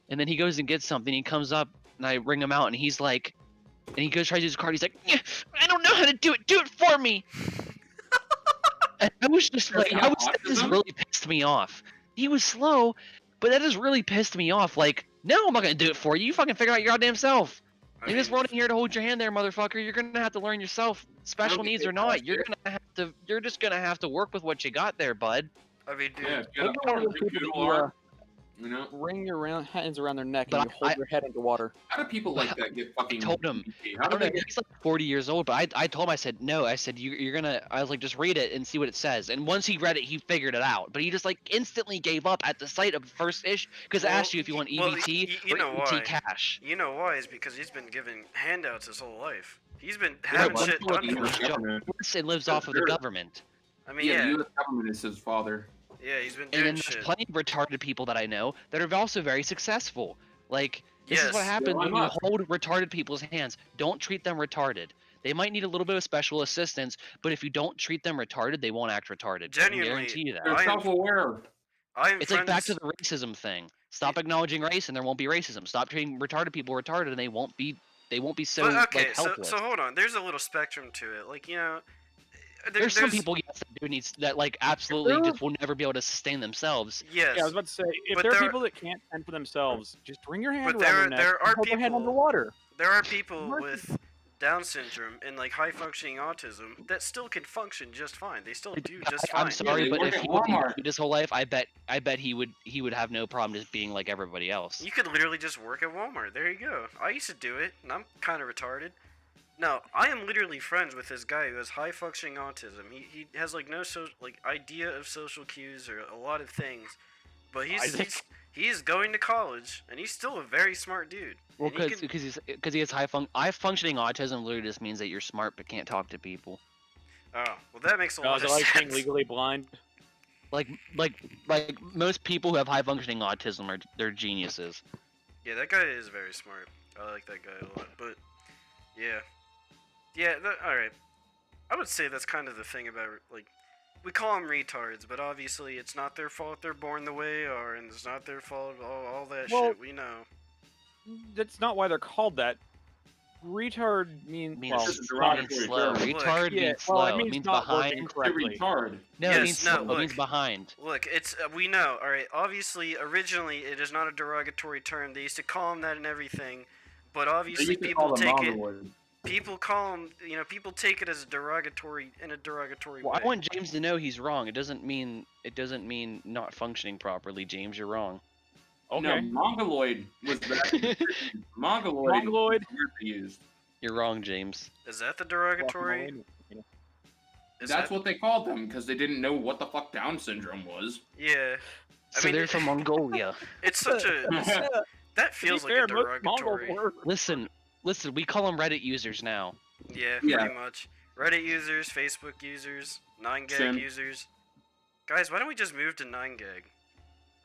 And then he goes and gets something. He comes up, and I ring him out, and he's like, and he goes tries to use his card. He's like, "Yeah, I don't know how to do it. Do it for me." And I was just like, this really pissed me off. He was slow, but that just really pissed me off. Like, no, I'm not gonna do it for you. You fucking figure out your goddamn self. I You're just mean, running here to hold your hand there, motherfucker. You're gonna have to learn yourself, special needs or not. You're just gonna have to work with what you got there, bud. I mean, dude. Yeah, Look you at one of those people that you know, ring your hands around their neck But and you hold I- your head under how do people like that get fucking? told him. How I do don't know. they get? He's like 40 years old, but I told him, I said, no. I said, you're gonna. I was like, just read it and see what it says. And once he read it, he figured it out. But he just like instantly gave up at the sight of the first ish because it Well, asked you if you want well, EBT you or know EBT why. cash. You know why? Is because he's been giving handouts his whole life. He's been Yeah, having one shit people done like for his him. job works and lives off of the government. I mean, Yeah, yeah, the U.S. government is his father. he's been And doing then there's shit. plenty of retarded people that I know that are also very successful. Like, this is what Yes. happens why when you not? hold retarded people's hands. Don't treat them retarded. They might need a little bit of special assistance, but if you don't treat them retarded, they won't act retarded. I can Genuinely, guarantee you They're that. I am- self-aware. I am It's like back to friends- the racism thing. Stop acknowledging race, and there won't be racism. Stop treating retarded people retarded, and they won't be so But okay, like helpless. so hold on. There's a little spectrum to it. Like, you know, There's some people, yes, that do needs that like absolutely There- just will never be able to sustain themselves. Yes. Yeah, I was about to say, if But there are there- people that can't fend for themselves, just bring your hand But around their neck there are and hold their head people- underwater. There are people Mercy. with Down syndrome and like high functioning autism that still can function just fine. They still do just fine. I'm sorry, they but work if at he would Walmart. his whole life, I bet he would have no problem just being like everybody else. You could literally just work at Walmart. There you go. I used to do it, and I'm kind of retarded. No, I am literally friends with this guy who has high functioning autism. He has like no idea of social cues or a lot of things, but he's going to college and he's still a very smart dude. Well, And he can- because he has high functioning autism literally just means that you're smart but can't talk to people. Oh, well that makes a No, lot is of it like being sense. legally blind? Like most people who have high functioning autism they're geniuses. Yeah, that guy is very smart. I like that guy a lot. But yeah, all right. I would say that's kind of the thing about like we call them retards, but obviously it's not their fault they're born the way they are, and it's not their fault all that Well, shit. We know. That's not why they're called that. Retard means Means well, This is slow. derogatory Slow. term. Retard yeah, means well, slow. it means, means not working behind. correctly. Retard. No, Yes, it means no, slow. It means look. behind. Look, it's we know. All right. Obviously, originally it is not a derogatory term. They used to call them that and everything, but They obviously used to people call them take it. mongoloid. People call them. You know, people take it as a derogatory Well, way. I want James to know he's wrong. It doesn't mean not functioning properly, James. You're wrong. Okay. No, mongoloid was that. Mongoloid. Mongoloid. Used. You're wrong, James. Is that the derogatory? Is That's that, what they called them because they didn't know what the fuck Down syndrome was. Yeah. So mean, they're from Mongolia. It's such a. That feels like a derogatory. Listen, we call them Reddit users now. Yeah, Yeah. pretty much. Reddit users, Facebook users, 9gag Sim. users. Guys, why don't we just move to 9gag?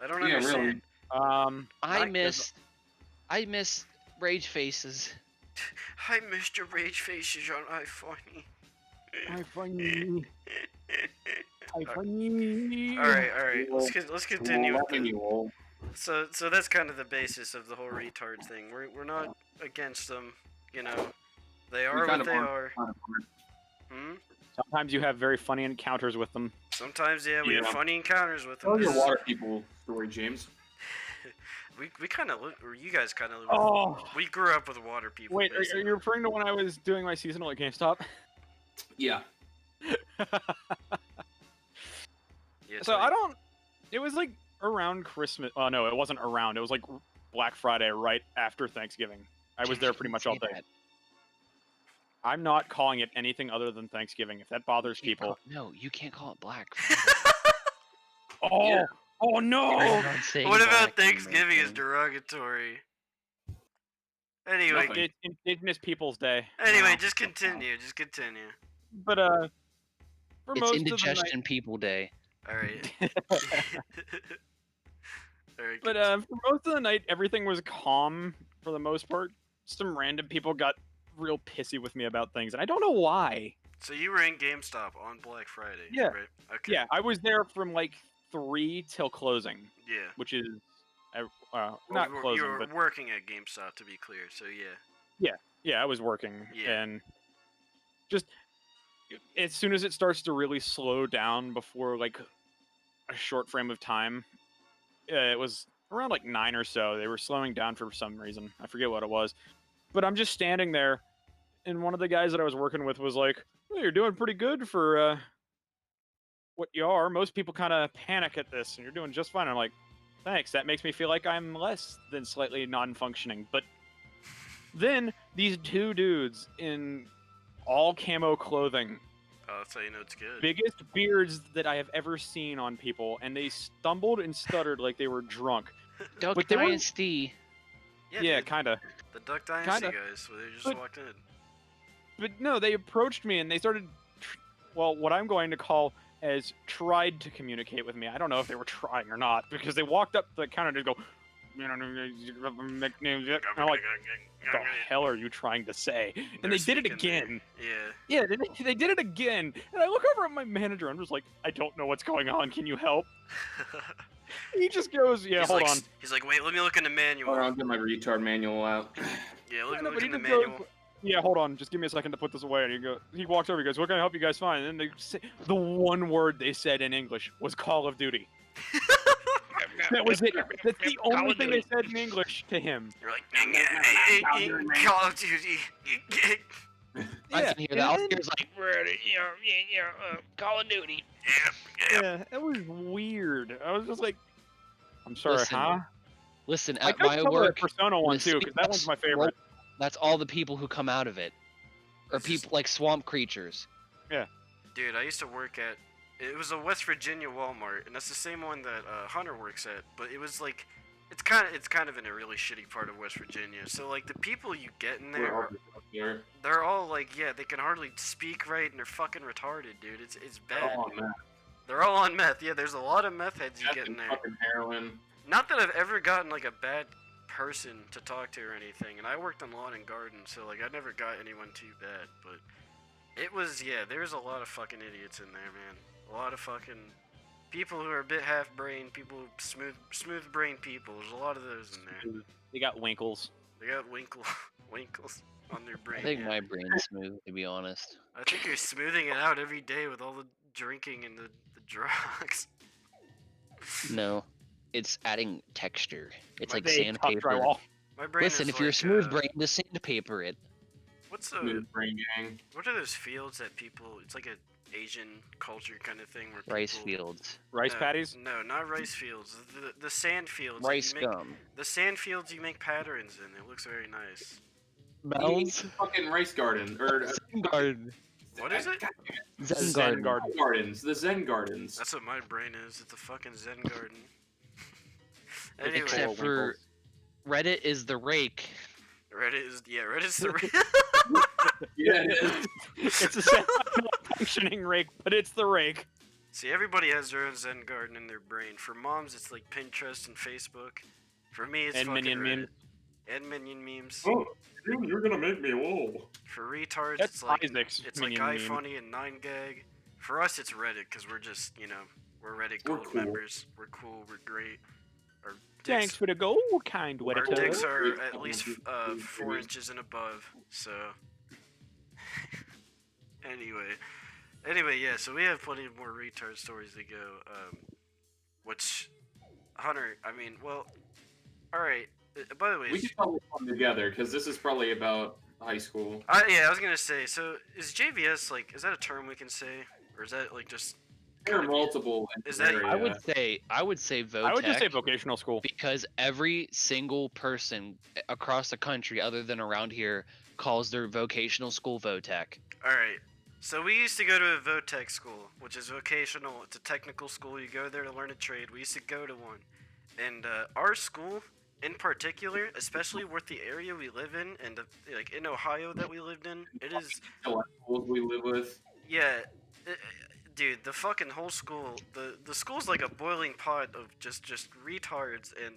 I don't Yeah, understand. really. I Like, missed I miss Rage Faces. Hi, Mr. Rage Faces on iFunny. iFunny. iFunny. All right. Let's continue with the. Manual. So that's kind of the basis of the whole retard thing. We're not against them, you know. They are what they are. Hmm? Sometimes you have very funny encounters with them. Sometimes, yeah, we have funny encounters with them. Tell your water people story, James. we kind of live, or you guys kind of live. Oh. We grew up with water people. Wait, are you referring to when I was doing my seasonal at GameStop? Yeah. Yeah, So I don't. It was like around Christmas. Oh no, it wasn't around. It was like Black Friday, right after Thanksgiving. I was there pretty much all day. I'm not calling it anything other than Thanksgiving. If that bothers people. No, you can't call it Black. Oh, Yeah. oh no! What about Thanksgiving is derogatory? Anyway, It's Indigenous Peoples Day. anyway, just continue. Just continue. But for It's most Indigestion People Day. All right. All right. But for most of the night, everything was calm for the most part. Some random people got real pissy with me about things, and I don't know why. So you were in GameStop on Black Friday. Yeah. Right? Okay. Yeah, I was there from like 3 till closing, Yeah. which is Well, not you closing, were but working at GameStop, to be clear. So yeah. yeah, I was working, Yeah. and just as soon as it starts to really slow down before like a short frame of time, it was around like 9 or so. They were slowing down for some reason. I forget what it was, but I'm just standing there, and one of the guys that I was working with was like, "Well, you're doing pretty good for what you are. Most people kind of panic at this, and you're doing just fine." I'm like, "Thanks. That makes me feel like I'm less than slightly non-functioning." But then these 2 dudes in all camo clothing, Oh, that's how you know it's good. biggest beards that I have ever seen on people, and they stumbled and stuttered like they were drunk. Duck But they were- Dynasty. Yeah, dude, Kind of. the Duck Dynasty kinda. guys. So they just But- walked in. But no, they approached me and they started, well, what I'm going to call as tried to communicate with me. I don't know if they were trying or not, because they walked up the counter and just go, "You know, nicknames." And I'm like, "What the hell are you trying to say?" And they did it again. Yeah. Yeah, they did it again. And I look over at my manager. I'm just like, "I don't know what's going on. Can you help?" He just goes, "Yeah, He's hold like, on." He's like, wait, let me look in the manual. Hold on, I'll get my retard manual out. Yeah, Yeah, no, look but in he the just goes, manual. "Yeah, hold on. Just give me a second to put this away." And he walks over. He goes, "What can I help you guys find?" And then the one word they said in English was Call of Duty. That was it. That's the only thing they said in English to him. You're like, Call of Duty. I Yeah, can hear that. All I hear is like, Call of Duty. yeah, it was weird. I was just like, "I'm sorry, Listen, huh?" Listen, I at got my covered work, Persona one the too, because that one's my favorite. that's all the people who come out of it. Or This is- people like swamp creatures. Dude, I used to work at. It was a West Virginia Walmart, and that's the same one that Hunter works at. But it was like, it's kind of in a really shitty part of West Virginia. So like the people you get in there, they're all like, yeah, they can hardly speak right, and they're fucking retarded, dude. It's bad. Oh, man. They're all on meth. Yeah, there's a lot of meth heads you get in there. Fucking heroin. Not that I've ever gotten like a bad person to talk to or anything, and I worked on lawn and garden, so like I never got anyone too bad, but it was, yeah, there's a lot of fucking idiots in there, man. A lot of fucking people who are a bit half-brained, people who smooth-brained people. There's a lot of those in there. They got winkles. They got winkles on their brain. I think yeah. my brain's smooth, to be honest. I think you're smoothing it out every day with all the drinking and the drugs. No, it's adding texture. It's like They top sandpaper. drywall. My brain Listen, is if you're a like, smooth brain, just sandpaper it. What's the Smooth brain gang. what are those fields that people? It's like a Asian culture kind of thing where Rice people, fields. Rice patties. No, not rice fields. The sand fields. that Rice you make, gum. The sand fields you make patterns in. It looks very nice. Mounds. Fucking rice garden. Or Zen garden. What is it? Zen Zen garden. garden. Gardens. The Zen gardens. That's what my brain is. It's a fucking Zen garden. Anyway, Except for Reddit is the rake. Reddit's the Yeah, it is. It's a functioning rake, but it's the rake. See, everybody has their own Zen garden in their brain. For moms, it's like Pinterest and Facebook. For me, it's And fucking Minion Reddit. memes. and minion memes. Oh, you're gonna make me lol. For retards, That's it's like Isaac's it's like minion meme. iFunny and 9gag. For us, it's Reddit because we're just we're Reddit We're gold cool. members. We're cool. We're great. Our Thanks dicks, for the gold, kind our Reddit. dicks are at least 4 inches and above. So anyway, yeah. So we have plenty of more retard stories to go. Which Hunter, I mean, well, all right. By the way, We should probably come together because this is probably about high school. yeah, I was gonna say. So is JVS like? Is that a term we can say, or is that like just? There are multiple. in Is the that- area. I would say Votech. I would just say vocational school. because every single person across the country, other than around here, calls their vocational school Votech. All right. So we used to go to a Votech school, which is vocational. It's a technical school. You go there to learn a trade. We used to go to one, and our school, in particular, especially with the area we live in, and like in Ohio that we lived in, it is Schools we live with. yeah, dude. The fucking whole school, the school's like a boiling pot of just retards and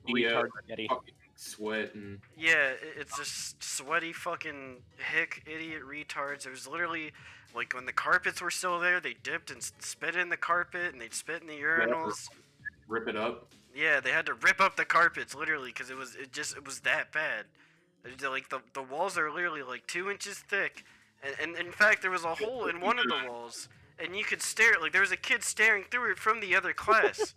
Retard spaghetti. fucking sweat and yeah, it's just sweaty fucking hick idiot retards. It was literally like when the carpets were still there, they dipped and spit in the carpet and they'd spit in the urinals. rip it up. Yeah, they had to rip up the carpets literally because it was that bad. Like the walls are literally like 2 inches thick, and in fact there was a hole in one of the walls, and you could stare. Like there was a kid staring through it from the other class.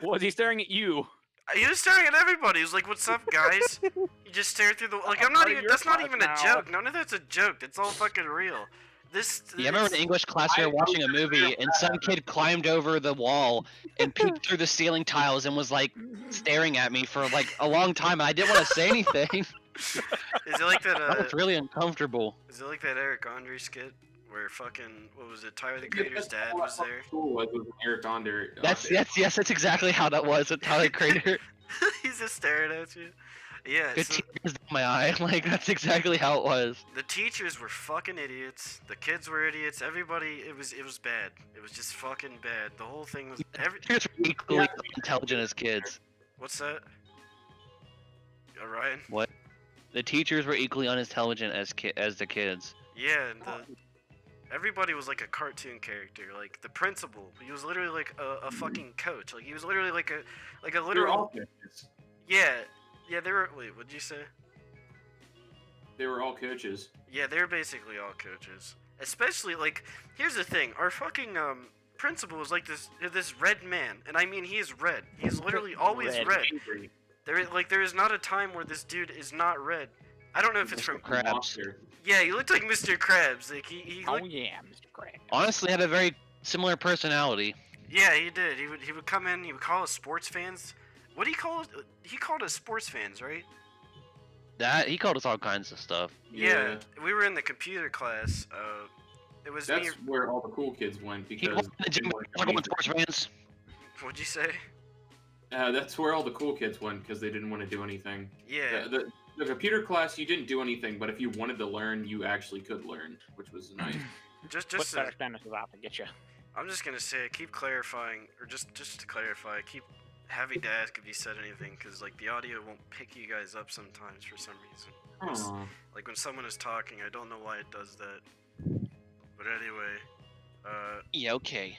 Was he staring at you? He was staring at everybody. He was like, "What's up, guys?" You just stare through the like. I'm not Part of even. your That's not class even now. a joke. None of that's a joke. It's all fucking real. This. Yeah, I remember in English class we were watching a movie and some kid climbed over the wall and peeked through the ceiling tiles and was like staring at me for like a long time. And I didn't want to say anything. Is it like that? I was really uncomfortable. Is it like that Eric Andre skit where fucking what was it? Tyler the Creator's dad was there. School was with Eric Onder. That's that's exactly how that was with Tyler Crater. He's just staring at you. Yeah. Good So tears down my eye. Like that's exactly how it was. the teachers were fucking idiots. The kids were idiots. Everybody. It was bad. It was just fucking bad. The whole thing was Teachers were equally intelligent as kids. What's that? Ryan. The teachers were equally unintelligent as the kids. Yeah, and everybody was like a cartoon character. Like the principal, he was literally like a fucking coach. Like he was literally like a They're literal. all coaches. Yeah, they were. Wait, what'd you say? They were all coaches. Yeah, they're basically all coaches. Especially like, here's the thing: our fucking principal is like this red man, and I mean he is red. He's literally always Red. red. There is not a time where this dude is not red. I don't know if it's from. Krabs. Monster. Yeah, he looked like Mr. Krabs. Like he Oh looked. yeah, Mr. Krabs. Honestly, had a very similar personality. Yeah, he did. He would come in. He would call us sports fans. What do you call it? He called us sports fans, right? That he called us all kinds of stuff. Yeah. We were in the computer class. It was me. That's where all the cool kids went He because. went to the gym with everyone sports fans. What'd you say? That's where all the cool kids went because they didn't want to do anything. Yeah. The computer class, you didn't do anything, but if you wanted to learn, you actually could learn, which was nice. Just What better Spanish is out to get you? I'm just gonna say, keep clarifying, or just to clarify, keep having to ask if you said anything, because like the audio won't pick you guys up sometimes for some reason. Aw. Like when someone is talking, I don't know why it does that. But anyway, Yeah, okay.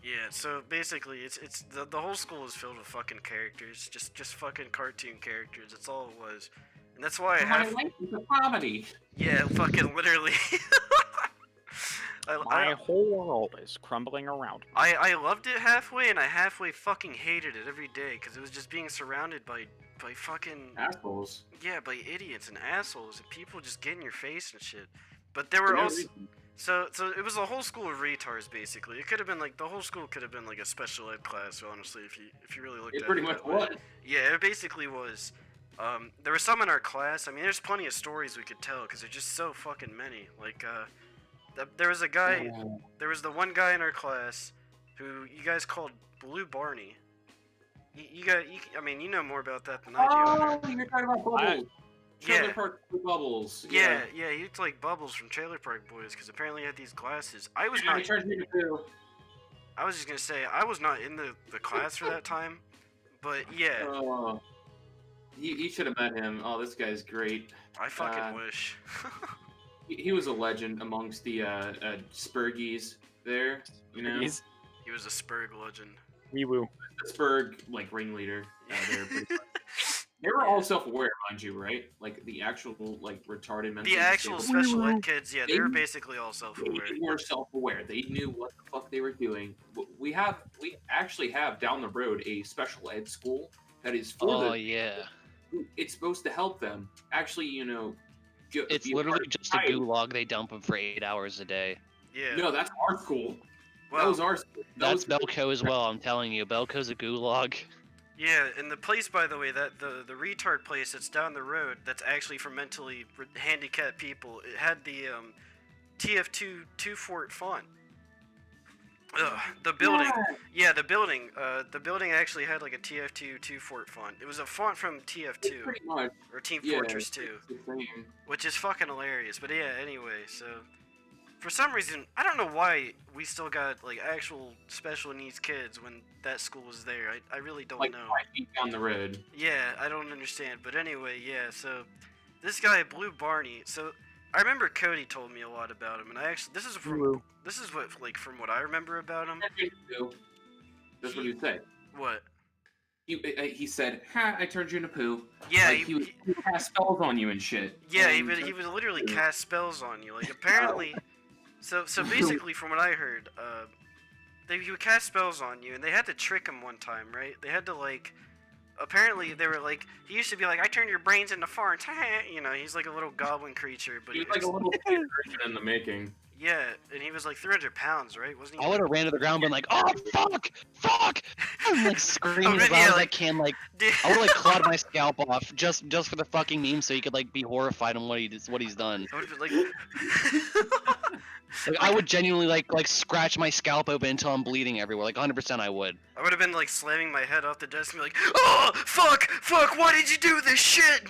yeah. So basically, it's the whole school is filled with fucking characters, just fucking cartoon characters. That's all it was, and that's why I My have. life is a comedy. Yeah, fucking literally. My whole world is crumbling around me. I loved it halfway, and I halfway fucking hated it every day because it was just being surrounded by fucking Assholes. yeah, by idiots and assholes and people just get in your face and shit. But there were No also reason. so it was a whole school of retards basically. It could have been like the whole school could have been like a special ed class, honestly, if you really looked at It pretty it much that way. was. Yeah, it basically was. There were some in our class. I mean, there's plenty of stories we could tell because there's just so fucking many. Like, there was a guy. There was the one guy in our class who you guys called Blue Barney. I mean, you know more about that than I do. Oh, you're talking about Bubbles. Trailer Yeah. Park Bubbles. Yeah, he looked like Bubbles from Trailer Park Boys because apparently he had these glasses. I was Yeah, he not. turns me to poo. I was just gonna say I was not in the class for that time, but yeah. You should have met him. Oh, this guy's great. I fucking wish. He was a legend amongst the Spurgies there. You know, He's He was a Spurg legend. wee woo. the Spurg like ringleader. There, pretty much. They were all self-aware, mind you, right? Like the actual like retarded mentally The actual disabled. special ed kids, yeah, they were basically all self-aware. They were self-aware. They knew what the fuck they were doing. We actually have down the road a special ed school that is for Oh the. yeah. It's supposed to help them. Actually, you know, It's be a part literally of just a society. gulag. They dump them for 8 hours a day. Yeah. No, that's our school. That Well, was our school. That That's was- Belco as well. I'm telling you, Belco's a gulag. yeah, and the place, by the way, that the retard place that's down the road, that's actually for mentally handicapped people. It had the TF2 2-fort font. Ugh, the building. Yeah, the building. The building actually had like a TF2 2-fort font. It was a font from TF2 Pretty much. or Team Yeah, Fortress 2, it's the same. which is fucking hilarious. But yeah, anyway, so for some reason, I don't know why we still got like actual special needs kids when that school was there. I really don't Like know. 5 feet down the road. Yeah, I don't understand. But anyway, yeah, so this guy, Blue Barney, so I remember Cody told me a lot about him, and I actually, this is what, like, from what I remember about him. That's what he would say. What? He said, "Ha! I turned you into poo." Yeah, Like, he would cast spells on you and shit. yeah, And he would literally cast spells on you. Like, apparently, so basically, from what I heard, he would cast spells on you, and they had to trick him one time, right? They had to, like, apparently they were like, he used to be like, I turned your brains into farts, you know, he's like a little goblin creature, but He was like a little kid version in the making. yeah, and he was like 300 pounds, right? Wasn't he? I would have ran to the ground, been like, "Oh fuck!" I'm like screaming as really? loud as I Like- can. Like Dude. I would have like clawed my scalp off just for the fucking meme, so he could like be horrified on what he's done. I would've been like, Like I would genuinely like scratch my scalp open until I'm bleeding everywhere. Like 100% I would. I would have been like slamming my head off the desk and be like, oh, fuck, why did you do this shit?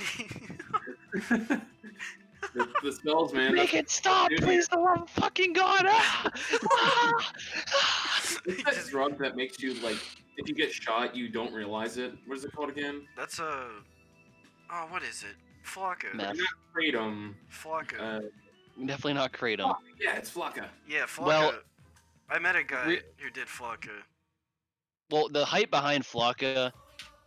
The spells, man. Make it stop, dude. please, the love of fucking God! Ah! Ah! It's that drug that makes you like, if you get shot, you don't realize it. What is it called again? That's oh, what is it? Flocka. Meth. Not kratom. Flocka. Definitely not kratom. Yeah, it's Flocka. Yeah, Flocka. well, I met a guy re- who did Flocka. Well, the hype behind Flocka,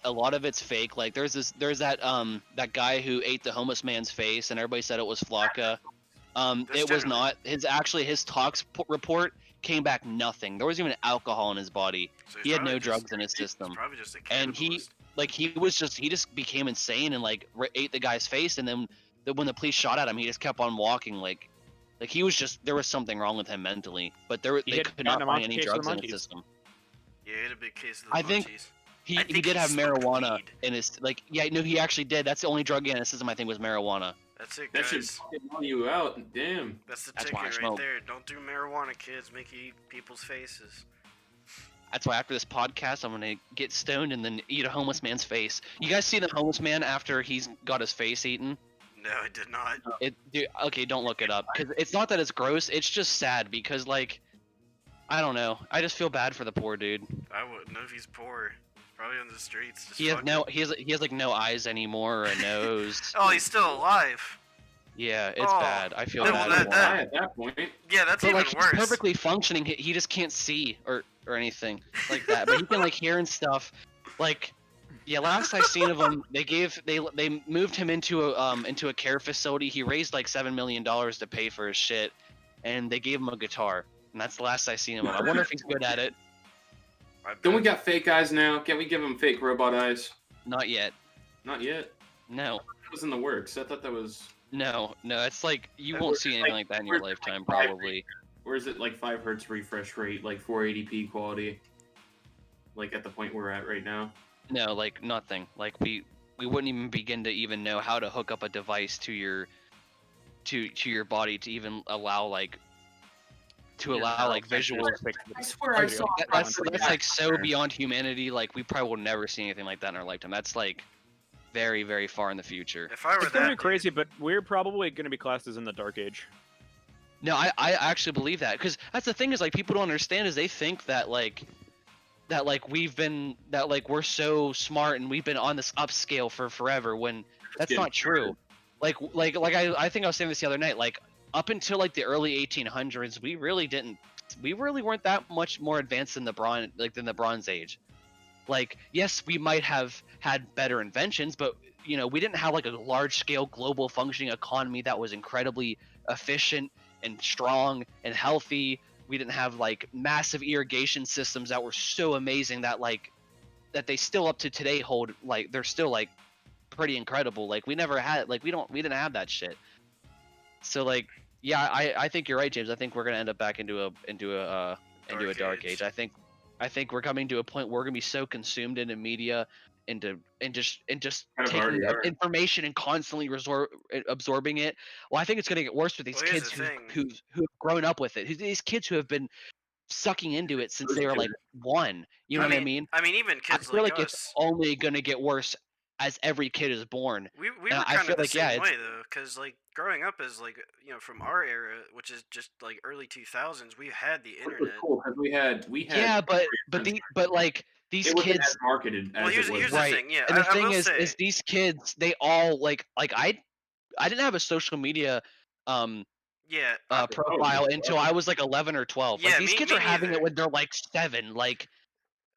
a lot of it's fake. Like there's that guy who ate the homeless man's face, and everybody said it was Flocka. It was not. His tox report came back nothing. There wasn't even alcohol in his body. So He he's had probably no just- drugs in his system. He's probably just a And cannibalist. he just became insane and like ate the guy's face, and then when the police shot at him, he just kept on walking like he was just, there was something wrong with him mentally, but they had could not gotten a find any case of the drugs in his monkeys. system. Yeah, he had a big case of the I think munchies. He I think did he have smoked marijuana weed. in his he actually did. That's the only drug in his system I think was marijuana. That's it, That should guys. fucking blow you out. Damn. That's the That's ticket why I right smoke. there. Don't do marijuana, kids. Make you eat people's faces. That's why after this podcast, I'm gonna get stoned and then eat a homeless man's face. You guys see the homeless man after he's got his face eaten? No, I did not. Okay, don't look it up because it's not that it's gross. It's just sad because like, I don't know. I just feel bad for the poor dude. I wouldn't know if he's poor. Probably on the streets. Just He has fucking- he has like no eyes anymore or a nose. Oh, he's still alive. Yeah, it's Oh, bad. I feel then bad. that- for him. that- At that point, Yeah, that's But even like he's worse. perfectly functioning. He just can't see or anything like that. But he can like hear and stuff. Like, yeah, last I seen of him, they moved him into a care facility. He raised like $7 million to pay for his shit, and they gave him a guitar. And that's the last I seen of him. I wonder if he's good at it. I don't we bet. got fake eyes now? Can't we give him fake robot eyes? Not yet. Not yet. No. That was in the works. I thought that was. No. It's like you That won't was see like- anything like that in your where's it lifetime, like probably. Or is it like 5 hertz refresh rate, like 480p quality? Like at the point we're at right now. No, like nothing. Like we wouldn't even begin to even know how to hook up a device to your body to even allow like visual. I swear I saw. That's like so beyond humanity. Like we probably will never see anything like that in our lifetime. That's like very, very far in the future. If I were It's gonna that be crazy, but we're probably gonna be classed as in the dark age. No, I actually believe that because that's the thing is like people don't understand is they think that that like we're so smart and we've been on this upscale for forever when that's getting not true. I think I was saying this the other night. Like up until like the early 1800s, we really weren't that much more advanced than the Bronze Age. Like yes, we might have had better inventions, but you know we didn't have like a large scale global functioning economy that was incredibly efficient and strong and healthy. We didn't have like massive irrigation systems that were so amazing that they still up to today hold, like they're still like pretty incredible. Like we never had, like we didn't have that shit. So like yeah, I think you're right, James. I think we're gonna end up back into a dark age. I think we're coming to a point where we're gonna be so consumed into media and just Kind of taking already are. information and constantly absorbing it. Well, I think it's gonna get worse with these Well, here's kids the thing. who've grown up with it. These kids who have been sucking into it since they were like one. You know what I mean? I mean, even I kids feel like like it's us. only gonna get worse as every kid is born. We And were I kind feel of the like, yeah, same it's- way though, because like growing up as like from our era, which is just like early 2000s, we had the Which was internet. cool because we had Yeah, but like these it wasn't kids, as marketed as Well, here's it was. here's right? the thing. Yeah, And the I thing will is say. these kids, they all like I didn't have a social media Yeah, profile until I was like 11 or 12. Like Yeah, these kids me are having neither. it when they're like 7. Like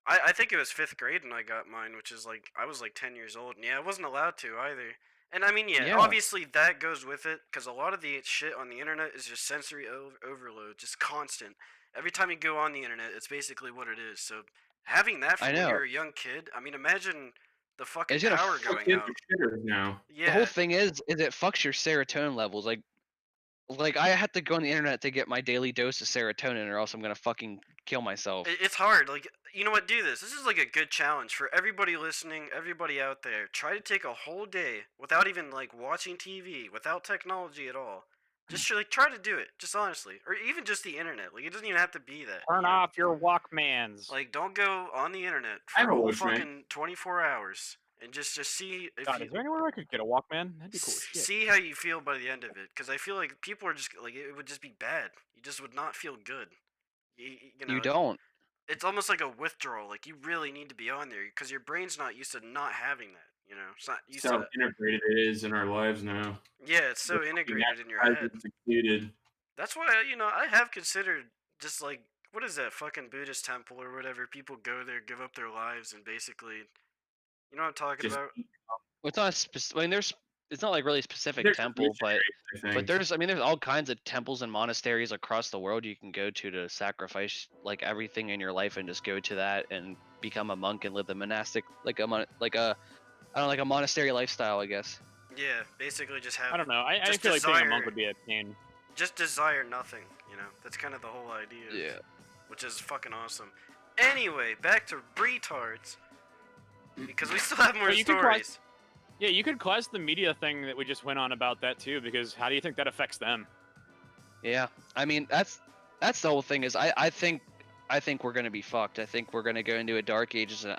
I think it was 5th grade when I got mine, which is like I was like 10 years old, and yeah, I wasn't allowed to either. And I mean, yeah, Yeah. obviously that goes with it, because a lot of the shit on the internet is just sensory overload, just constant. Every time you go on the internet, it's basically what it is. So having that I from when know. you're a young kid, I mean, imagine the fucking It's gonna power fuck going Kids out. are shitters now. Yeah. the whole thing is it fucks your serotonin levels. Like I have to go on the internet to get my daily dose of serotonin, or else I'm gonna fucking kill myself. It's hard. Like, you know what? Do this. This is like a good challenge for everybody listening, everybody out there. Try to take a whole day without even like watching TV, without technology at all. Just like try to do it. Just honestly, or even just the internet. Like, it doesn't even have to be that. Turn you know? off your Walkmans. Like, don't go on the internet I for have a a whole Walkman. fucking 24 hours and just see if God, you is there anywhere I could get a Walkman? That'd be cool as shit. see how you feel by the end of it. Because I feel like people are just like it would just be bad. You just would not feel good. You know, You don't. it's almost like a withdrawal. Like you really need to be on there because your brain's not used to not having that. You know, it's not used So to that. integrated it is in our lives now. Yeah, it's so We're fucking integrated in your advertised head. and succeeded. That's why I have considered just like what is that fucking Buddhist temple or whatever? People go there, give up their lives, and basically, you know what I'm talking Just about? Well, it's not. I mean, it's not like really a specific There's temple, but missionaries, I think. there's all kinds of temples and monasteries across the world you can go to sacrifice like everything in your life and just go to that and become a monk and live the monastic like a monastery lifestyle, I guess. Yeah, basically just have. I don't know. I just feel like being a desire- monk would be a pain. Just desire nothing. You know, that's kind of the whole idea. Yeah. Which is fucking awesome. Anyway, back to retards. Because we still have more Well, you could stories. Yeah, you could class the media thing that we just went on about that too, because how do you think that affects them? Yeah. I mean, that's the whole thing. Is I think we're gonna be fucked. I think we're gonna go into a dark ages, and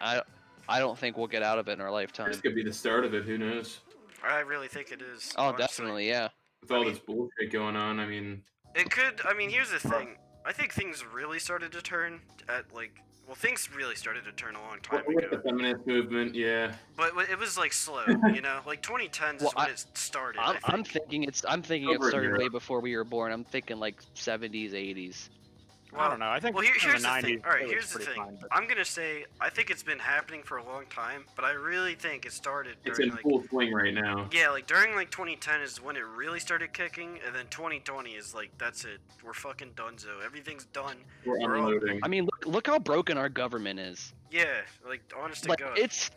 I don't think we'll get out of it in our lifetime. This could be the start of it. Who knows? I really think it is. Oh, honestly. definitely, yeah. With all this bullshit going on, I mean, It could. I mean, here's the thing. I think things really started to turn at things really started to turn a long time with the ago. feminist movement, yeah. But it was like slow, you know. Like 2010s Well, is when it started. I'm thinking it Over started here. way before we were born. I'm thinking like 70s, 80s. I don't know. I think Well, in here's the the 90s, thing. All right, it was here's the pretty thing. fine, but- I'm gonna say I think it's been happening for a long time, but I really think it started It's during in like full swing right now. yeah, like during like 2010 is when it really started kicking, and then 2020 is like that's it. We're fucking donezo. Everything's done. We're We're all- unloading. I mean, look how broken our government is. Yeah, like honest to Like God. it's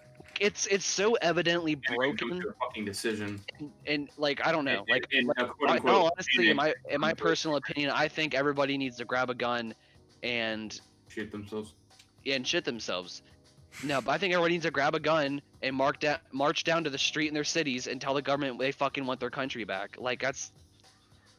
so evidently And we can come broken, to a fucking decision. and like I don't know, like And a quote I, unquote no, honestly, in panic. my personal opinion, I think everybody needs to grab a gun and Shoot themselves. shit themselves. No, but I think everybody needs to grab a gun and march down to the street in their cities and tell the government they fucking want their country back. Like that's,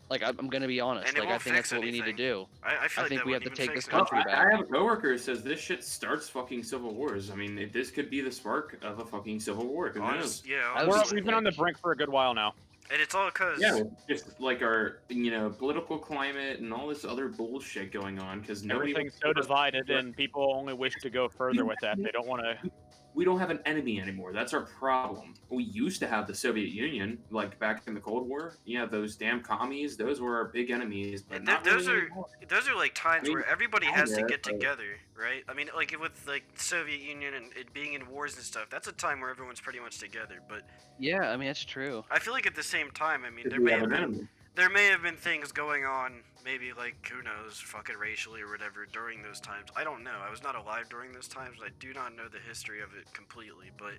like I'm gonna be honest. And it Like I won't think that's fix what we need to anything. do. I feel I like think that we have wouldn't to even take fix this it. country back. I have a coworker who says this shit starts fucking civil wars. I mean, this could be the spark of a fucking civil war. Who knows? Honest, yeah. That was We've been on the brink for a good while now. And it's all because Yeah, just like our political climate and all this other bullshit going on because nobody. Everything's so divided, and people only wish to go further with that. They don't want to. We don't have an enemy anymore. That's our problem. We used to have the Soviet Union, like back in the Cold War. Yeah, those damn commies. Those were our big enemies. But not those really are anymore. those are like times I mean, where everybody has to kinda, get but- together, right? I mean, like with like Soviet Union and it being in wars and stuff. That's a time where everyone's pretty much together. But Yeah, I mean that's true. I feel like at the same time, I mean, Because there we may have have an been enemy. there may have been things going on, maybe like who knows, fucking racially or whatever during those times. I don't know. I was not alive during those times. I do not know the history of it completely, but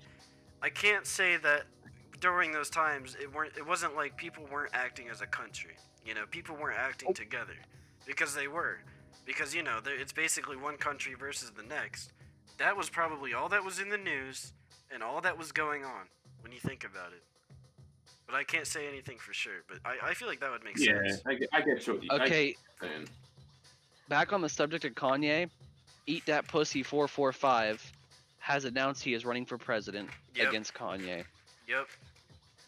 I can't say that during those times it wasn't like people weren't acting as a country. You know, people weren't acting together because they were. Because it's basically one country versus the next. That was probably all that was in the news and all that was going on when you think about it. But I can't say anything for sure. But I feel like that would make Yeah, sense. I get what you. Okay, Saying. back on the subject of Kanye, Eat That Pussy 445 has announced he is running for president Yep. against Kanye. Yep.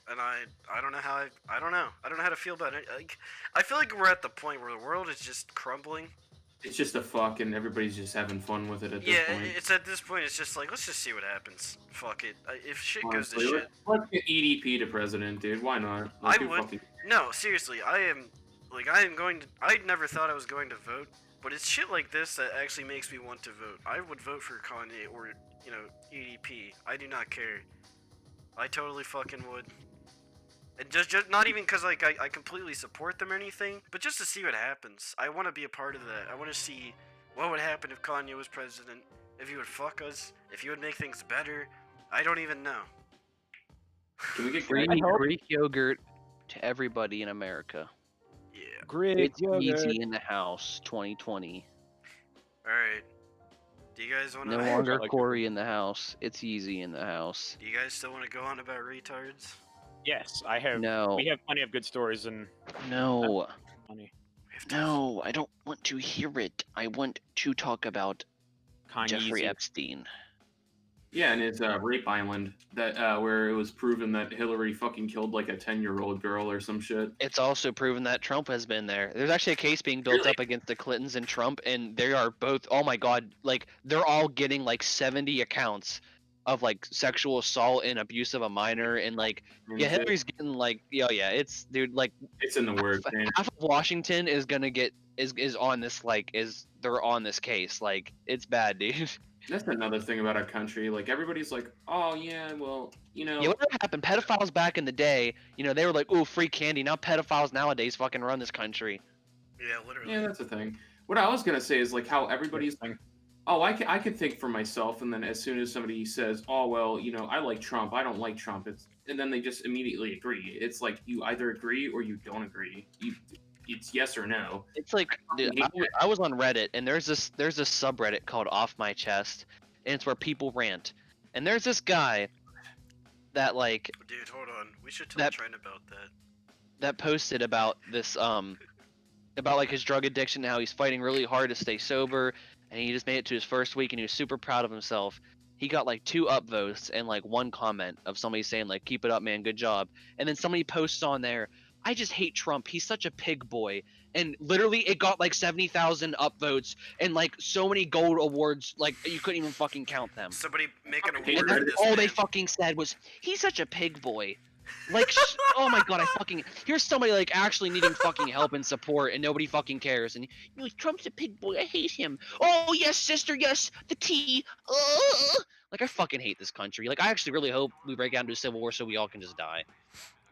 And I don't know how I don't know. I don't know how to feel about it. Like, I feel like we're at the point where the world is just crumbling. It's just a fuck, and everybody's just having fun with it at this Yeah, point. it's at this point. It's just like let's just see what happens. Fuck it. If shit goes to Honestly, shit, let's get EDP to president, dude. Why not? I Like, who would. fucking- No, seriously, I am going to. I never thought I was going to vote, but it's shit like this that actually makes me want to vote. I would vote for Kanye or EDP. I do not care. I totally fucking would. And just not even because like I completely support them or anything, but just to see what happens. I want to be a part of that. I want to see what would happen if Kanye was president. If he would fuck us. If he would make things better. I don't even know. Can we get Free Greg? Greek yogurt to everybody in America. Yeah. Great. It's easy in the house, 2020. All right. Do you guys want to? No longer like it. Corey in the house. It's easy in the house. Do you guys still want to go on about retards? Yes, I have. No, We have plenty of good stories and no, money. We have to- no. I don't want to hear it. I want to talk about Kanye. Jeffrey Epstein. Yeah, and it's Rape Island that where it was proven that Hillary fucking killed like a 10-year-old girl or some shit. It's also proven that Trump has been there. There's actually a case being built Really? up against the Clintons and Trump, and they are both. Oh my God! Like they're all getting like 70 accounts of like sexual assault and abuse of a minor, and like And yeah, shit. Hillary's getting like it's dude like It's in the works, man. half of Washington is gonna get is on this they're on this case. Like it's bad, dude. That's another thing about our country. Like everybody's like, oh yeah, well, Yeah, what happened? Pedophiles back in the day, they were like, "Ooh, free candy." Now pedophiles nowadays fucking run this country. Yeah, literally. yeah, that's the thing. What I was gonna say is like how everybody's like, oh, I can think for myself, and then as soon as somebody says, oh well, I like Trump, I don't like Trump, and then they just immediately agree. It's like you either agree or you don't agree. It's yes or no. It's like, dude, I was on Reddit, and there's this subreddit called Off My Chest, and it's where people rant. And there's this guy that like Dude, hold on. We should tell That- Trent about that. that posted about this about like his drug addiction and how he's fighting really hard to stay sober, and he just made it to his first week and he was super proud of himself. He got like 2 upvotes and like 1 comment of somebody saying like, "Keep it up, man, good job." And then somebody posts on there, "I just hate Trump. He's such a pig boy." And literally it got like 70,000 upvotes and like so many gold awards, like you couldn't even fucking count them. Somebody make an Okay, award And for that's this all man. they fucking said was, "He's such a pig boy." Like, oh my God, here's somebody like actually needing fucking help and support, and nobody fucking cares. And Trump's a pig boy. I hate him. Oh yes, sister, yes, the tea. Like I fucking hate this country. Like I actually really hope we break out into a civil war so we all can just die.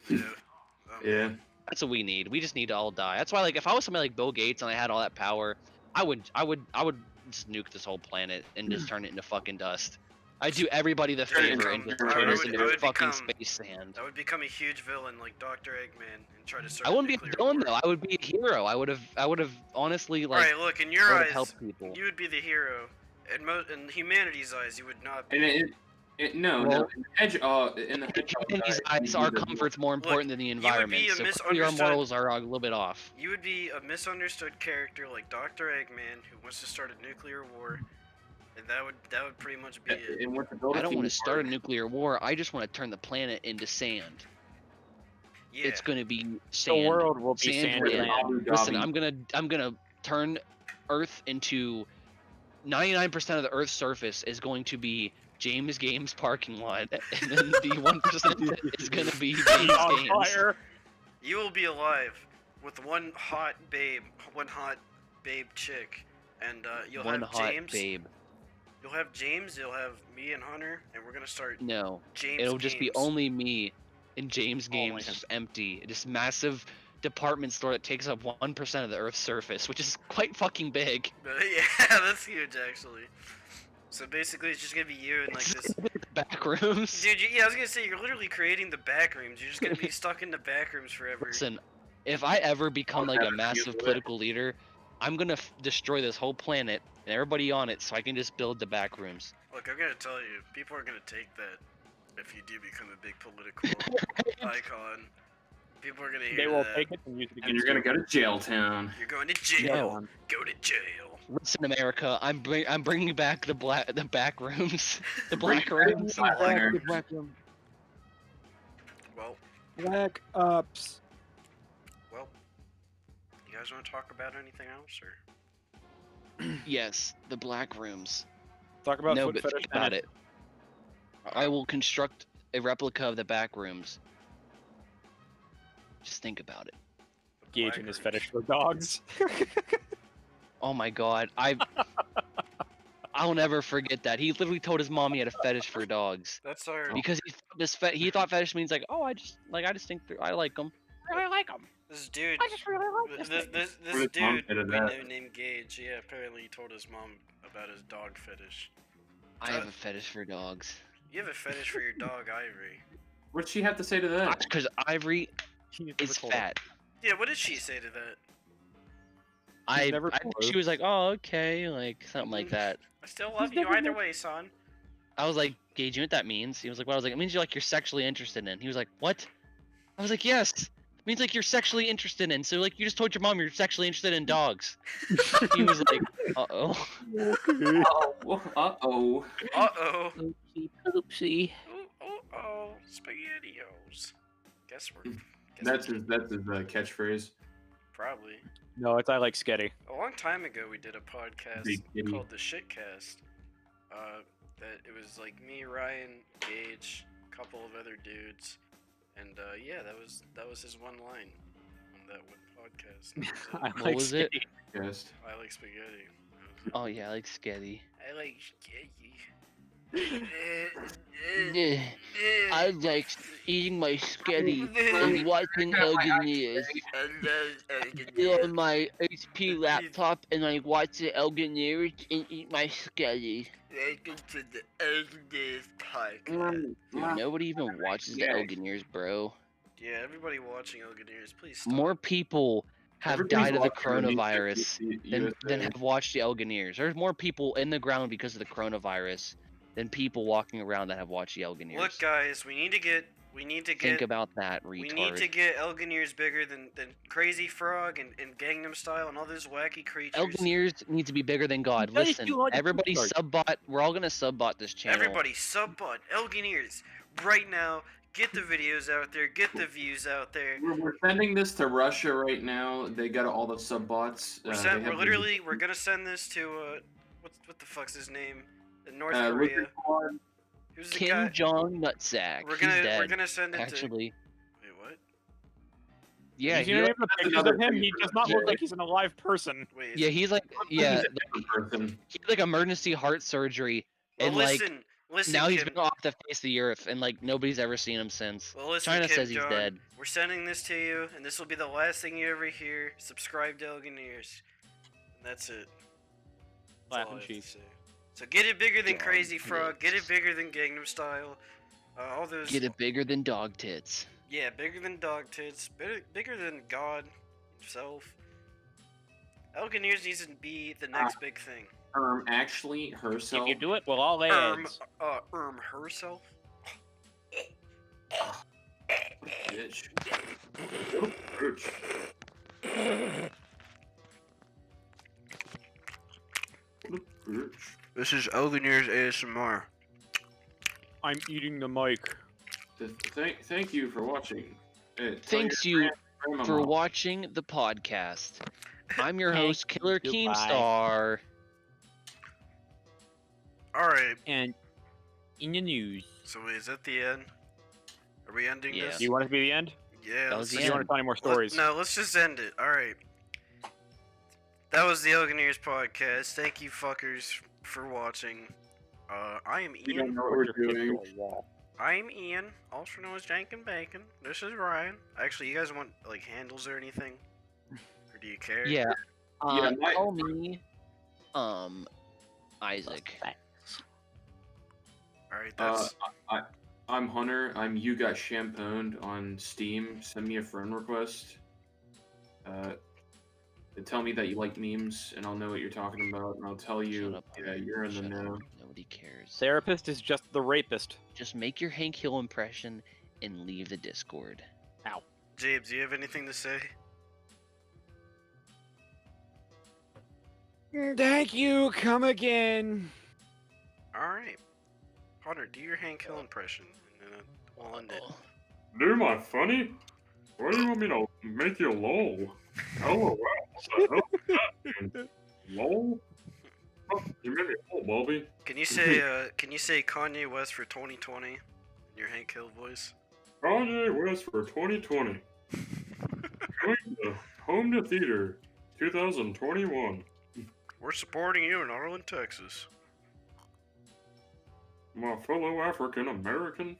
Yeah. Yeah. That's what we need. We just need to all die. That's why, like, if I was somebody like Bill Gates and I had all that power, I would just nuke this whole planet and just turn it into fucking dust. I'd do everybody the Turn it favor into- and just I turn us would- into I would fucking become- space sand. I would become a huge villain like Dr. Eggman and try to start I wouldn't be a nuclear villain war. though. I would be a hero. I would have honestly like Alright, look, in your I would have eyes, helped people. you would be the hero. In humanity's eyes, you would not be. And no, Well, in the hedgehog Humanity's guy, eyes, you our do the- comfort's more important than the be environment. a So clearly our misunderstood- morals are a little bit off. You would be a misunderstood character like Dr. Eggman who wants to start a nuclear war, and that would pretty much be it. And with the build I don't theme want to start a park- nuclear war. I just want to turn the planet into sand. Yeah. It's gonna be The sand. world will be Sand sand land. land. Listen, I'm gonna turn Earth into 99% of the Earth's surface is going to be James Games parking lot, and then the 1% is gonna be He's James on Games. fire. You will be alive with one hot babe chick, and you'll One have hot James. babe. You'll have James. You'll have me and Hunter, and we're gonna start No, James. it'll just be Games. only me and James Oh my Games, God. just empty. This massive department store that takes up 1% of the Earth's surface, which is quite fucking big. Yeah, that's huge actually. So basically, it's just gonna be you and like this. Back rooms. Dude, yeah, I was gonna say you're literally creating the back rooms. You're just gonna be stuck in the back rooms forever. Listen, if I ever become like a never massive feel it. political leader, I'm gonna destroy this whole planet and everybody on it so I can just build the back rooms. Look, I'm gonna tell you, people are gonna take that if you do become a big political icon. People are gonna hear They will that. take it and use it against And you're gonna you. go to jail town. You're going to jail. No. Go to jail. Listen, America, I'm bringing back the back rooms, the black Bring back rooms. the Flatliner. The black room. Well, Black Ops. well. You guys want to talk about anything else, or? Yes, the black rooms. Talk about No, foot but fetish think about minutes. it. I will construct a replica of the back rooms. Just think about it. The Gauging his black fetish for dogs. Oh my god, I'll never forget that. He literally told his mom he had a fetish for dogs That's our. because he thought fetish means like, oh, I just think I like them. I really like them. This dude. I just really like This What his mom dude did we of know that. named Gage. Yeah, apparently he told his mom about his dog fetish. I have a fetish for dogs. You have a fetish for your dog, Ivory. What'd she have to say to that? Because Ivory He's is fat. Yeah, what did she say to that? never I think close. she was like, oh, okay, like something like that. I still love you either way, son. I was like, Gage, you know what that means? He was like, what? I was like, it means you're sexually interested in. He was like, what? I was like, yes. It means like you're sexually interested in. So like you just told your mom you're sexually interested in dogs. He was like, uh-oh. Uh-oh. Uh-oh. Uh-oh. Oopsie poopsie. Oh, SpaghettiOs. Guess we're... That's his catchphrase. Probably. No, it's I like sketty. A long time ago, we did a podcast Big kitty. called The Shitcast. That it was like me, Ryan, Gage, a couple of other dudes, and yeah, that was his one line on that one podcast. And that was it. I What like was it? sketty. Yes. I like spaghetti. That was it. Oh yeah, I like sketty. I like spaghetti. I like eating my sketty and watching Elganeers. On my HP laptop and I watch the Elganeers and eat my sketty. Welcome to the Elganeers podcast. Dude, nobody even watches the Elganeers, bro. Yeah, everybody watching Elganeers, please stop. More people have Everybody's died of the watching the coronavirus than USA. have watched the Elganeers. There's more people in the ground because of the coronavirus than people walking around that have watched the Elganeers. Look, guys, we need to get Think about that, retard. we need to get Elganeers bigger than Crazy Frog and Gangnam Style and all those wacky creatures. Elganeers need to be bigger than God. Guys, Listen, you like everybody retard. subbot. We're all gonna subbot this channel. Everybody subbot Elganeers right now. Get the videos out there. Get the views out there. We're sending this to Russia right now. They got all the sub-bots. We're gonna send this to what the fuck's his name? North Korea. Lizard Squad. Who's the Kim guy? Jong Nutsack. We're He's dead. gonna send it Actually, to. Wait, what? yeah, He's he, gonna have the pictures another of him. thing He for does the not look Jay. like he's an alive person. Wait. yeah, he's like, yeah, He's a different person. he's like emergency heart surgery, Well, and like listen. now he's Kim. been off the face of the earth, and like nobody's ever seen him since. Well, listen, China Kim says he's Jong, dead. We're sending this to you, and this will be the last thing you ever hear. Subscribe to Elganeers. And that's it. That's all Laughing I have to cheeks. say. So get it bigger than Dog Crazy Frog. Get it tits. bigger than Gangnam Style. All those. Get it bigger than dog tits. Yeah, bigger than dog tits. Bigger than God himself. Elganeers needs to be the next big thing. Actually, herself. If you do it, we'll all ads. Herself. Bitch. Bitch. Bitch. This is Elganeers ASMR. I'm eating the mic. Thank you for watching Tell Thanks your you grandmama. for watching the podcast. I'm your Thank host, Killer you, goodbye. Keemstar. Alright, And in the news, so is that the end? Are we ending Yeah. this? do you want it to be the end? Yeah, That let's was the Or do just- you want to tell any more stories? No, let's just end it. Alright. That was the Elganeers podcast. Thank you fuckers for watching. I am We don't Ian. know what we're Put your kick doing. to a wall. I'm Ian, also known as jenkinbacon. This is Ryan. Actually, you guys want like handles or anything? Or do you care? Yeah. Yeah, my- Call me, Isaac. Alright, that's I'm Hunter. I'm yougotshampwnd on Steam. Send me a friend request. Tell me that you like memes, and I'll know what you're talking about, and I'll tell you. Shut up, Yeah, Hunter. you're in the Shut know. up. Nobody cares. Therapist is just the rapist. Just make your Hank Hill impression and leave the Discord. James, do you have anything to say? Thank you. Come again. Alright. Hunter, do your Hank Hill impression, and then we'll end it. Do my funny? What do you want me to make you lol? Oh, wow. What the hell is that, man? Lol? Oh, you made me lol, Bobby. Can you say Kanye West for 2020 in your Hank Hill voice? Kanye West for 2020. Coming to home to theater 2021. We're supporting you in Arlen, Texas. My fellow African American.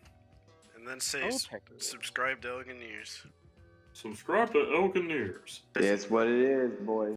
And then say Texas. subscribe to Elganeers. Subscribe to Elganeers. It's what it is, boys.